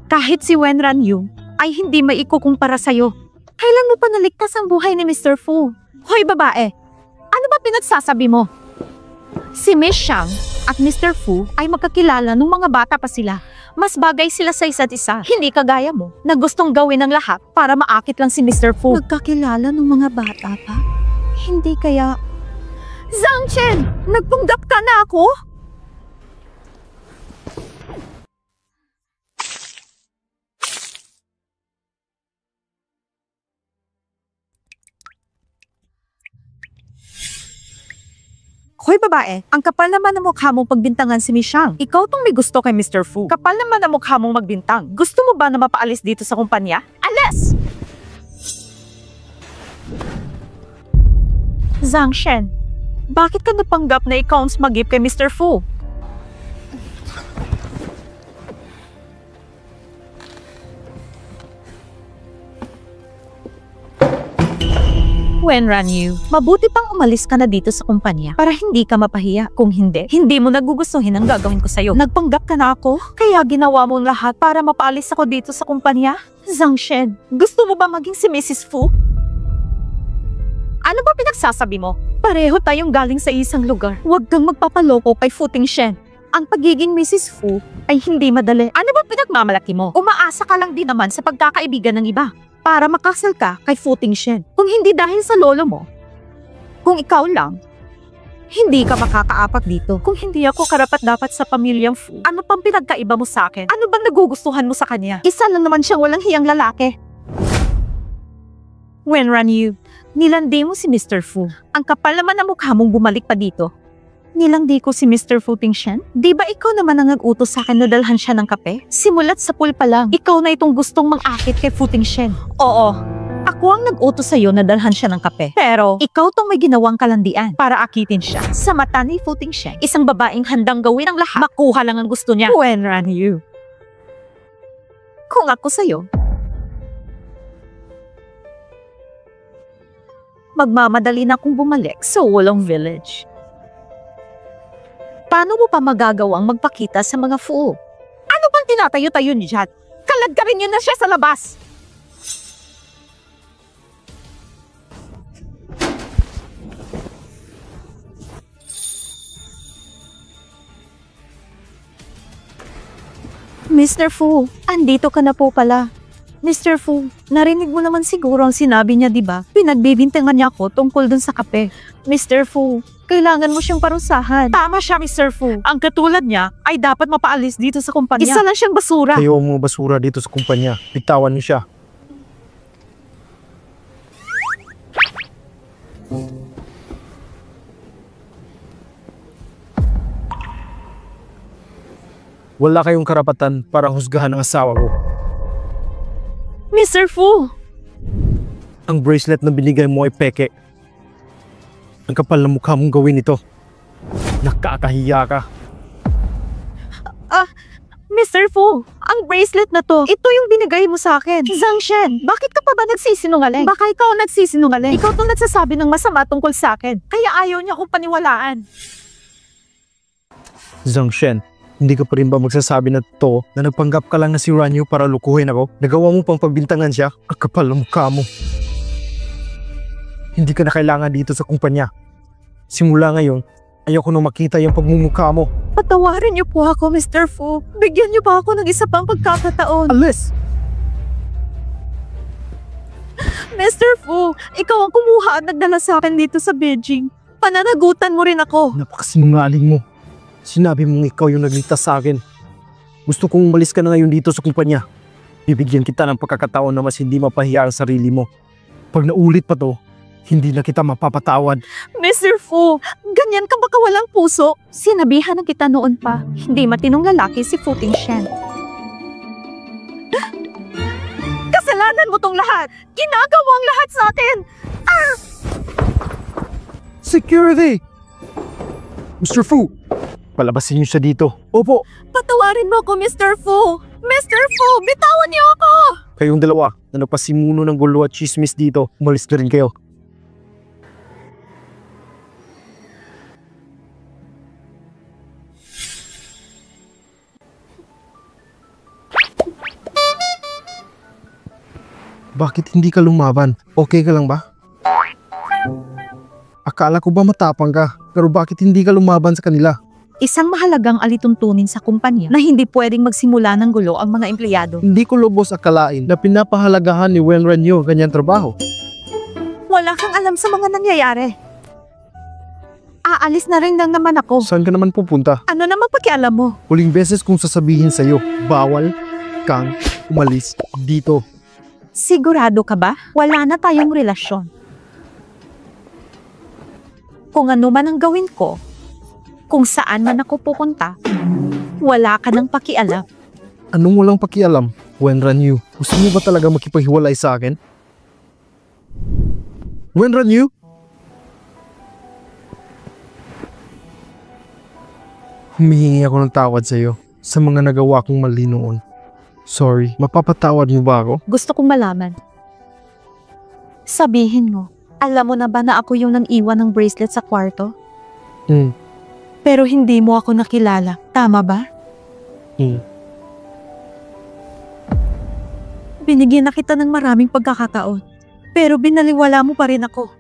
Kahit si Wenran Yu ay hindi maikukumpara sa'yo. Kailan mo pa naligtas ang buhay ni Mr. Fu? Hoy babae, ano ba pinagsasabi mo? Si Miss Shang at Mr. Fu ay magkakilala nung mga bata pa sila. Mas bagay sila sa isa't isa. Hindi kagaya mo na gustong gawin ang lahat para maakit lang si Mr. Fu. Nagkakilala nung mga bata pa? Hindi kaya... Zhang Chen! Nagpunggap ka na ako? Hoy babae, ang kapal naman ng mukha mong pagbintangan si Miss Shang. Ikaw tong may gusto kay Mr. Fu. Kapal naman ang mukha mong magbintang. Gusto mo ba na mapaalis dito sa kumpanya? Alis! Zhang Shen, bakit ka napanggap na ikaw ang smagip kay Mr. Fu? Wenran Yu, mabuti pang umalis ka na dito sa kumpanya para hindi ka mapahiya. Kung hindi, hindi mo nagugustuhin ang gagawin ko sa'yo. Nagpanggap ka na ako, kaya ginawa mo lahat para mapaalis ako dito sa kumpanya? Zhang Shen, gusto mo ba maging si Mrs. Fu? Ano ba pinagsasabi mo? Pareho tayong galing sa isang lugar. Huwag kang magpapaloko kay Fu Tingshen. Ang pagiging Mrs. Fu ay hindi madali. Ano ba pinagmamalaki mo? Umaasa ka lang din naman sa pagkakaibigan ng iba para makasal ka kay Fu Tingshen. Kung hindi dahil sa lolo mo, kung ikaw lang, hindi ka makakaapak dito. Kung hindi ako karapat-dapat sa pamilyang Fu, ano pang pinagkaiba mo sa akin? Ano bang nagugustuhan mo sa kanya? Isa lang naman siyang walang hiyang lalaki. Wenran Yu, nilandi mo si Mr. Fu. Ang kapal naman ng mukha mong bumalik pa dito. Nilandi ko si Mr. Fu Tingshen? Di ba ikaw naman ang nag-utos sa akin na dalhan siya ng kape? Simulat sa pool pa lang, ikaw na itong gustong mang-akit kay Fu Tingshen. Oo, ako ang nag-utos sa'yo na dalhan siya ng kape. Pero, ikaw tong may ginawang kalandian para akitin siya. Sa mata ni Fu Tingshen, isang babaeng handang gawin ang lahat, makuha lang ang gusto niya. Wenran Yu. Kung ako sa'yo, magmamadali na akong bumalik sa Wolong Village. Paano mo pa magagawang magpakita sa mga Fu? Ano bang tinatayo-tayo niyo dyan? Kalad ka rin yun na siya sa labas! Mr. Fu, andito ka na po pala. Mr. Fu, narinig mo naman siguro ang sinabi niya, di ba? Pinagbibintangan niya ako tungkol dun sa kape. Mr. Fu, kailangan mo siyang parusahan. Tama siya, Mr. Fu. Ang katulad niya ay dapat mapaalis dito sa kumpanya. Isa lang siyang basura. Ayaw mo basura dito sa kumpanya. Bitawan niyo siya. Wala kayong karapatan para husgahan ang asawa ko. Mr. Fu! Ang bracelet na binigay mo ay peke. Ang kapal na mukha mong gawin ito. Nakakahiya ka. Mr. Fu, ang bracelet na to, ito yung binigay mo sa akin. Zhang Shen, bakit ka pa ba nagsisinungaling? Baka ikaw ang nagsisinungaling. Ikaw tong nagsasabi ng masama tungkol sa akin. Kaya ayaw niya akong paniwalaan. Zhang Shen, hindi ka pa rin ba magsasabi na to na nagpanggap ka lang na si Ranyu para lukuhin ako? Nagawa mo pang pagbintangan siya? Ang kapal ng mukha mo. Hindi ka na kailangan dito sa kumpanya. Simula ngayon, ayoko na makita yung pagmumukha mo. Patawarin niyo po ako, Mr. Fu. Bigyan niyo pa ako ng isa pang pagkakataon. Alis! Mr. Fu, ikaw ang kumuha at nagdala sa akin dito sa Beijing. Pananagutan mo rin ako. Napakasinungaling mo. Sinabi mong ikaw yung nagligtas sa akin. Gusto kong umalis ka na ngayon dito sa kumpanya. Bibigyan kita ng pagkakataon na mas hindi mapahiya ang sarili mo. Pag naulit pa to, hindi na kita mapapatawad. Mr. Fu, ganyan ka baka walang puso? Sinabihan na kita noon pa, hindi matinong lalaki si Fu Tingshen. Kasalanan mo tong lahat! Ginagawa ang lahat sa akin! Security! Mr. Fu! Palabasin niyo siya dito. Opo! Patawarin mo ako, Mr. Fu! Mr. Fu, bitawan niyo ako! Kayong dalawa na nagpasimuno ng gulo at chismis dito, umalis na rin kayo. Bakit hindi ka lumaban? Okay ka lang ba? Akala ko ba matapang ka? Pero bakit hindi ka lumaban sa kanila? Isang mahalagang alituntunin sa kumpanya na hindi pwedeng magsimula ng gulo ang mga empleyado. Hindi ko lubos akalain na pinapahalagahan ni Wen Ranyu ganyang trabaho. Wala kang alam sa mga nangyayari. Aalis na rin lang naman ako. Saan ka naman pupunta? Ano namang pakialam mo? Huling beses kong sasabihin sa'yo, bawal kang umalis dito. Sigurado ka ba? Wala na tayong relasyon. Kung ano man ang gawin ko, kung saan man ako pupunta, wala ka nang pakialam. Anong walang pakialam? Wen Ranyu, gusto mo ba talaga makipaghiwalay sa akin? Wen Ranyu? Humihingi ako ng tawad sa iyo sa mga nagawa kong mali noon. Sorry, mapapatawad mo ba ako? Gusto kong malaman. Sabihin mo, alam mo na ba na ako yung nang iwan ng bracelet sa kwarto? Pero hindi mo ako nakilala. Tama ba? Binigyan na kita ng maraming pagkakataon. Pero binaliwala mo pa rin ako.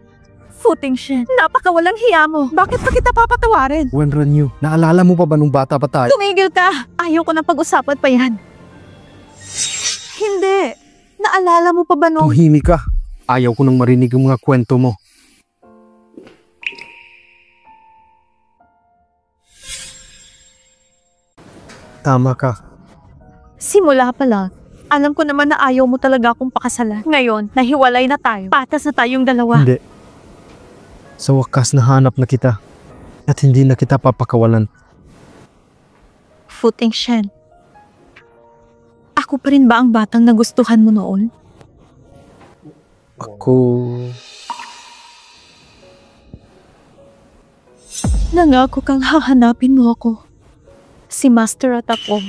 Fu Tingshen, napakawalang hiya mo. Bakit pa kita papatawarin? Wen Ranyu, naalala mo pa ba nung bata pa tayo? Tumigil ka! Ayaw ko na pag-usapan pa yan. Hindi. Naalala mo pa ba nung... Tumahimik ka. Ayaw ko nang marinig ang mga kwento mo. Tama ka. Simula pa lang, alam ko naman na ayaw mo talaga akong pakasalan. Ngayon, nahiwalay na tayo. Patas na tayong dalawa. Hindi. Sa wakas nahanap na kita at hindi na kita papakawalan. Fu Tingshen, ako pa rin ba ang batang nagustuhan mo noon? Ako... Nangako kang hahanapin mo ako. Si Master at ako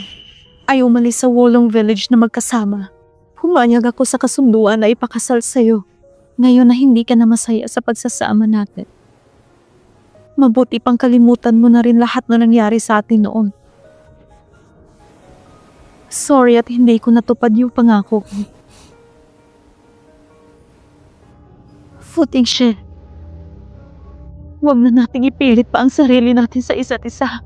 ay umalis sa Wolong Village na magkasama. Pumayag ako sa kasunduan na ipakasal sa'yo. Ngayon na hindi ka na masaya sa pagsasama natin. Mabuti pang kalimutan mo na rin lahat na nangyari sa atin noon. Sorry at hindi ko natupad yung pangako ko. Fu Tingshen, huwag na nating ipilit pa ang sarili natin sa isa't isa.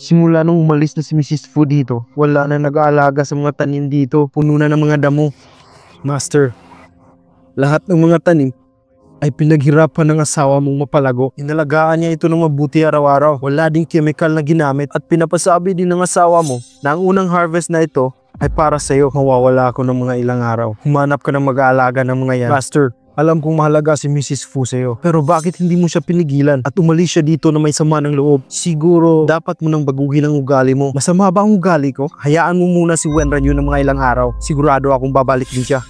Simula nung umalis na si Mrs. Fu dito, wala na nag-aalaga sa mga tanim dito. Puno na ng mga damo. Master, lahat ng mga tanim ay pinaghirapan ng asawa mong mapalago. Inalagaan niya ito ng mabuti araw-araw. Wala ding chemical na ginamit at pinapasabi din ng asawa mo na ang unang harvest na ito ay para sa'yo. Mawawala ako ng mga ilang araw. Humanap ka ng mag-aalaga ng mga yan. Master, alam kong mahalaga si Mrs. Fu sa'yo. Pero bakit hindi mo siya pinigilan at umalis siya dito na may sama ng loob? Siguro dapat mo nang baguhin ang ugali mo. Masama ba ang ugali ko? Hayaan mo muna si Wenran yun ng mga ilang araw. Sigurado akong babalik din siya.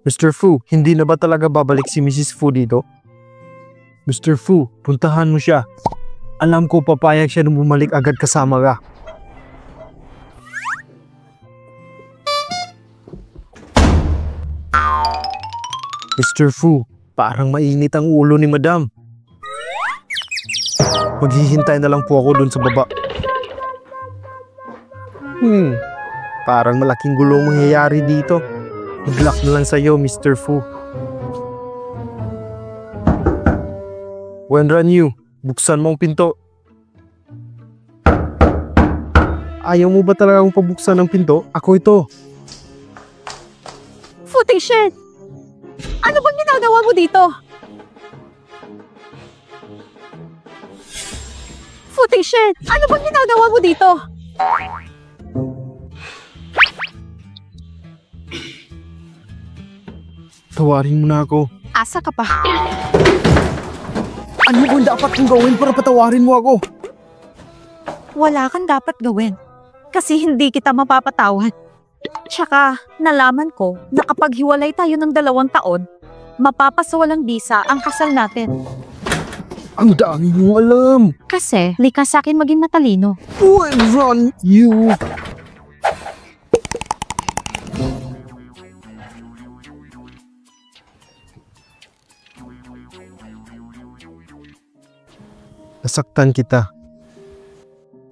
Mr. Fu, hindi na ba talaga babalik si Mrs. Fu dito? Mr. Fu, puntahan mo siya. Alam ko papayag siya nung bumalik agad kasama ka. Mr. Fu, parang mainit ang ulo ni Madam. Maghihintay na lang po ako dun sa baba. Parang malaking gulong mangyayari dito. Good luck na lang sa'yo, Mr. Fu. Wenran Yu, buksan mo ang pinto. Ayaw mo ba talaga akong pabuksan ng pinto? Ako ito. Fu Tingshen! Ano bang ginagawa mo dito? Fu Tingshen! Ano bang ginagawa mo dito? Tawarin mo na ako. Asa ka pa? Ano bang dapat kong gawin para patawarin mo ako? Wala kang dapat gawin. Kasi hindi kita mapapatawad. Tsaka, nalaman ko na kapag hiwalay tayo ng 2 taon, mapapasawalang bisa ang kasal natin. Ang dami mo alam. Kasi, likas sa akin maging matalino. Wenran Yu. Nasaktan kita.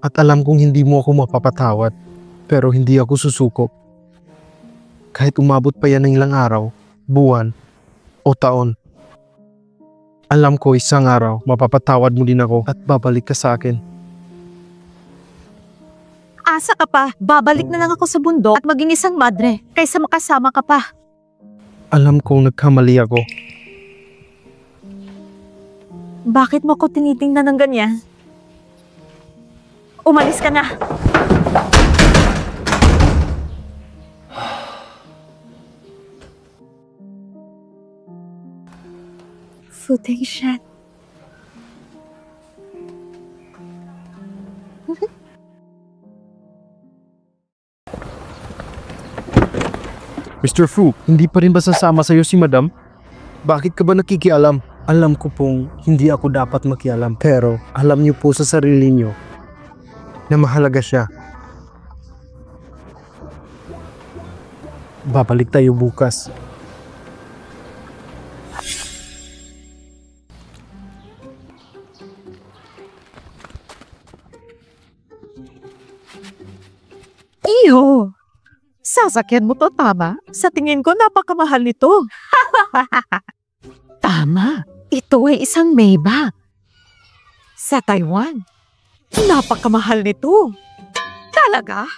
At alam kong hindi mo ako mapapatawad. Pero hindi ako susuko. Kahit umabot pa yan ng ilang araw, buwan, o taon. Alam ko isang araw, mapapatawad mo din ako at babalik ka sa akin. Asa ka pa? Babalik na lang ako sa bundok at maging isang madre kaysa makasama ka pa. Alam kong nagkamali ako. Bakit mo ko tinitingnan ng ganyan? Umalis ka na! Fu Tingshen. Mr. Fu, hindi pa rin ba sasama sa'yo si Madam? Bakit ka ba nakikialam? Alam ko pong hindi ako dapat makialam. Pero alam niyo po sa sarili niyo na mahalaga siya. Babalik tayo bukas. Iyo! Sasakyan mo to, tama? Sa tingin ko, napakamahal nito. Tama. Ito ay isang Maybach. Sa Taiwan. Napakamahal nito. Talaga?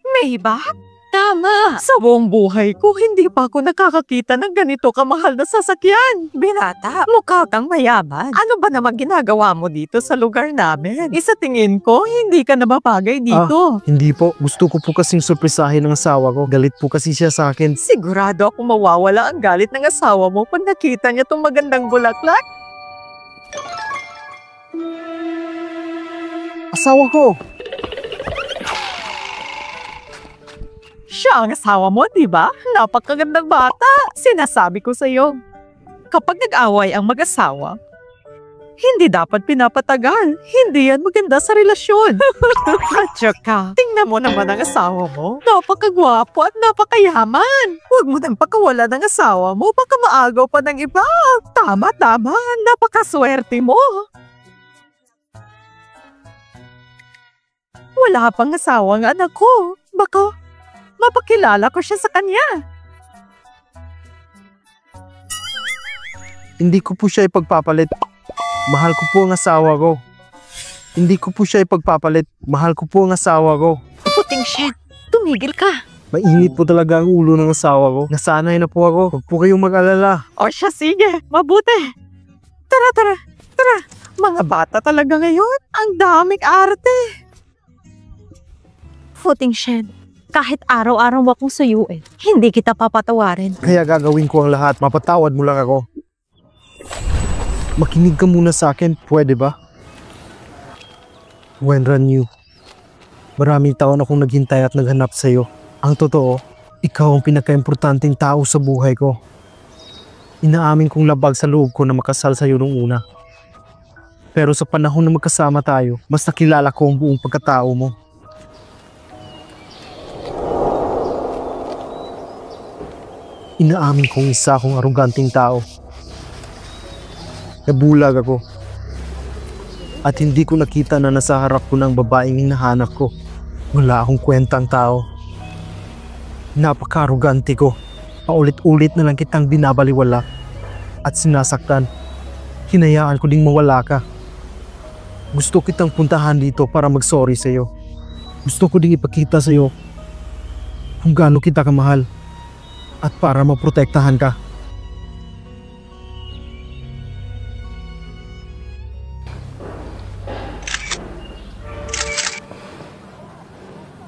Maybach? Tama. Sa buong buhay ko, hindi pa ako nakakakita ng ganito kamahal na sasakyan. Binata, mukha kang mayaman. Ano ba naman ginagawa mo dito sa lugar namin? Isa tingin ko, hindi ka na mapagay dito. Hindi po. Gusto ko po kasing surprisahin ng asawa ko. Galit po kasi siya sa akin. Sigurado ako mawawala ang galit ng asawa mo pag nakita niya itong magandang bulaklak. Asawa ko! Siya ang asawa mo, di ba? Napakagandang bata. Sinasabi ko sa'yo. Kapag nag-away ang mag-asawa, hindi dapat pinapatagal. Hindi yan maganda sa relasyon. At saka, tingnan mo naman ang asawa mo. Napakagwapo at napakayaman. Huwag mo nang pakawala ng asawa mo. Baka maagaw pa ng iba. Tama. Napakaswerte mo. Wala pang asawa ang anak ko. Baka mapakilala ko siya sa kanya. Hindi ko po siya ipagpapalit. Mahal ko po ang asawa ko. Hindi ko po siya ipagpapalit. Mahal ko po ang asawa ko. Puting Shen, tumigil ka. Mainit po talaga ang ulo ng asawa ko. Nasanay na po ako. Huwag po kayong mag-alala. O siya, sige. Mabuti. Tara. Mga bata talaga ngayon. Ang daming arte. Puting Shen, kahit araw-araw akong suyuin, hindi kita papatawarin. Kaya gagawin ko ang lahat. Mapatawad mo lang ako. Makinig ka muna sa akin. Pwede ba? Wenran Yu, maraming taon akong naghintay at naghanap sa'yo. Ang totoo, ikaw ang pinaka-importanting tao sa buhay ko. Inaamin kong labag sa loob ko na makasal sa'yo nung una. Pero sa panahon na magkasama tayo, mas nakilala ko ang buong pagkatao mo. Inaamin kong isa akong aruganting tao. Nabulag ako. At hindi ko nakita na nasa harap ko ng babaeng hinahanap ko. Wala akong kwentang tao. Napaka-arugante ko. Paulit-ulit na lang kitang binabaliwala at sinasaktan. Hinayaan ko ding mawala ka. Gusto kitang puntahan dito para mag-sorry sa'yo. Gusto ko ding ipakita sa'yo kung gaano kita kamahal at para maprotektahan ka.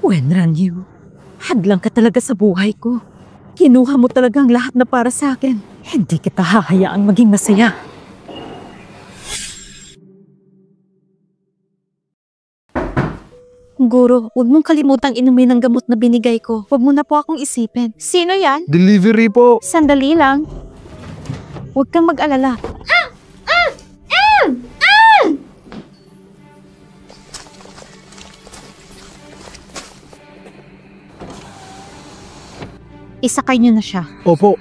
Wenran Yu, hadlang ka talaga sa buhay ko. Kinuha mo talagang lahat na para sa akin. Hindi kita hahayaang maging masaya. Guro, huwag mong kalimutang inumin ang gamot na binigay ko. Huwag mo na po akong isipin. Sino yan? Delivery po! Sandali lang. Huwag kang mag-alala. Isakay niyo na siya. Opo.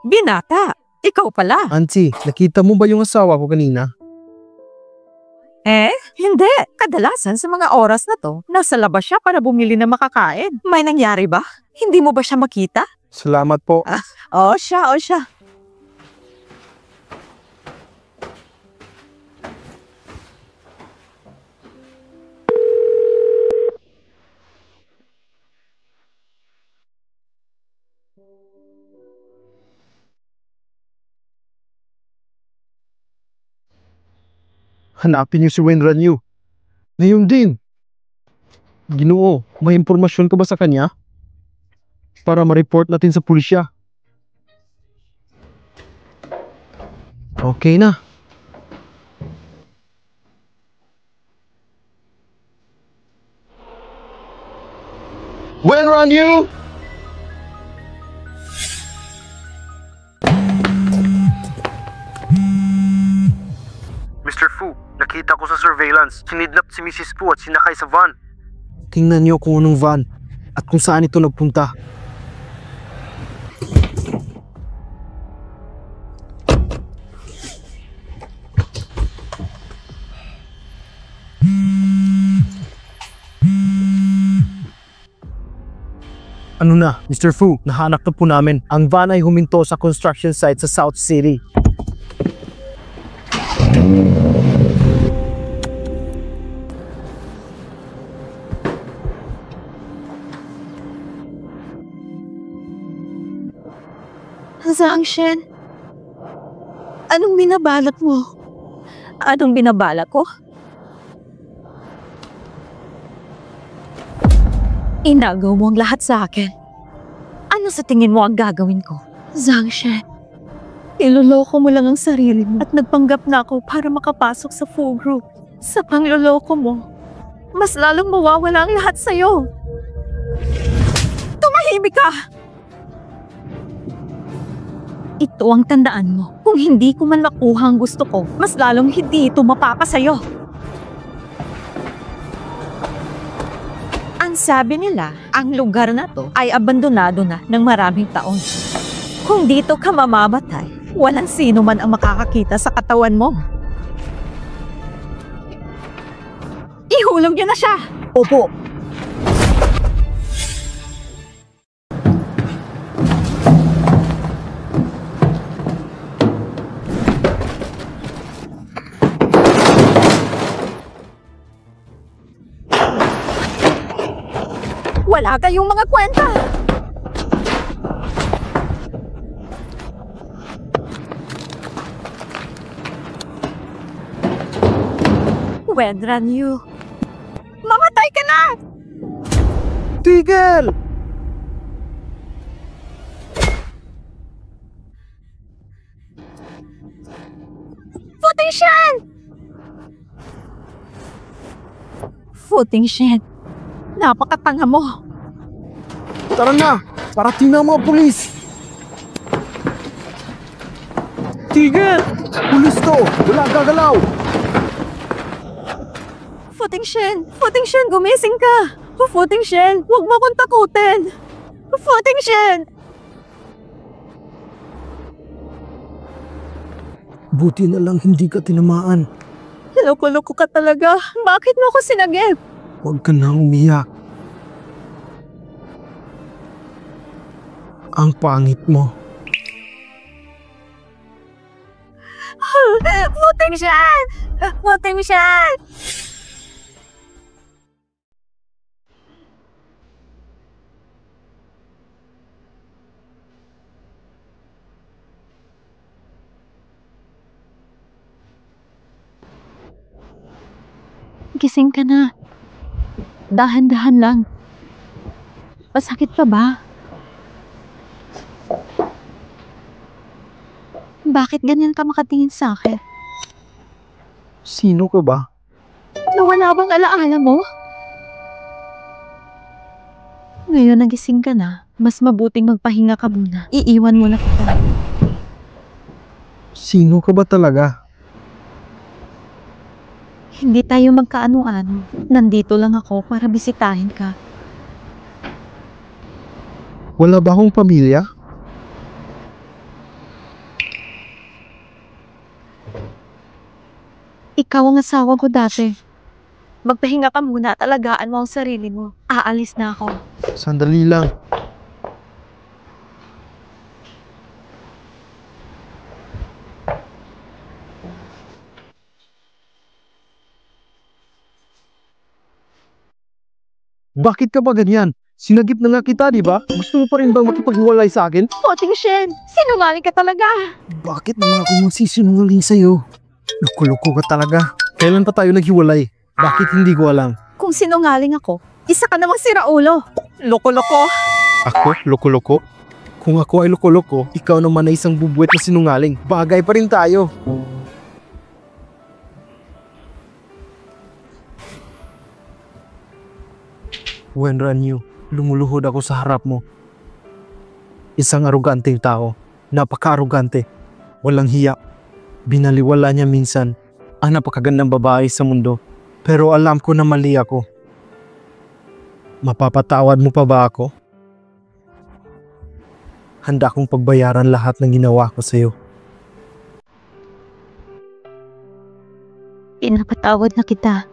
Binata, ikaw pala. Auntie, nakita mo ba yung asawa ko kanina? Hindi. Kadalasan sa mga oras na to, nasa labas siya para bumili ng makakain. May nangyari ba? Hindi mo ba siya makita? Salamat po. O siya. Hanapin niyo si Wenran Yu. Ngayon din. Ginoo, may impormasyon ka ba sa kanya? Para ma-report natin sa pulisya. Okay na. Wenran Yu! Mr. Fu, nakita ko sa surveillance. Sinidnap si Mrs. Fu at sinakay sa van. Tingnan niyo kung anong van at kung saan ito nagpunta. Ano na, Mr. Fu, nahanap na po namin. Ang van ay huminto sa construction site sa South City. Zhang Shen, anong binabalak mo? Anong binabalak ko? Inagaw mo ang lahat sa akin. Ano sa tingin mo ang gagawin ko? Zhang Shen, iloloko mo lang ang sarili mo at nagpanggap na ako para makapasok sa Fu Group. Sa pangloloko mo, mas lalong mawawala ang lahat sa'yo. Tumahimik ka! Ito ang tandaan mo. Kung hindi ko man makuha ang gusto ko, mas lalong hindi ito mapapasayo. Ang Sabi nila, ang lugar na to ay abandonado na ng maraming taon. Kung dito ka mamamatay, walang sino man ang makakakita sa katawan mo. Ihulog niyo na siya! Opo! Wala kayong mga kwenta! Wedran you. Mamatay ka na! Tigil! Footing Shen! Footing Shen, napakatanga mo. Tara na! Parating na ang mga pulis! Tigil! Pulis to! Wala gagalaw! Footing Shen, gumising ka! Footing Shen, huwag mo akong takutin! Footing Shen! Buti na lang hindi ka tinamaan. Loko-loko ka talaga. Bakit mo ako sinagip? Huwag ka na umiyak. Ang pangit mo. Footing Shen! Footing Shen! Gising ka na. Dahan-dahan lang. Masakit pa ba? Bakit ganyan ka makatingin sa akin? Sino ka ba? Nawala bang alaala mo? Ngayon nagising ka na, mas mabuting magpahinga ka muna. Iiwan mo na kita. Sino ka ba talaga? Hindi tayo magkaano-ano. Nandito lang ako para bisitahin ka. Wala ba akong pamilya? Ikaw ang asawa ko dati. Magpahinga ka muna at alagaan mo ang sarili mo. Aalis na ako. Sandali lang. Bakit ka ba ganyan? Sinagip na nga kita, di ba? Gusto mo pa rin bang makipaghiwalay sa akin? Poting Shen, sinungaling ka talaga. Bakit naman ako magsisinungaling sa'yo? Loko-loko ka talaga. Kailan pa tayo naghiwalay? Bakit hindi ko alam? Kung sinungaling ako, isa ka namang siraulo. Loko-loko. Ako? Loko-loko? Kung ako ay loko-loko, ikaw naman ay isang bubuet na sinungaling. Bagay pa rin tayo. Wenran, lumuluhod ako sa harap mo. Isang aruganteng tao. Napaka-arugante. Walang hiya. Binaliwala niya minsan ang napakagandang babae sa mundo. Pero alam ko na mali ako. Mapapatawad mo pa ba ako? Handa kong pagbayaran lahat ng ginawa ko sa'yo. Pinapatawad na kita.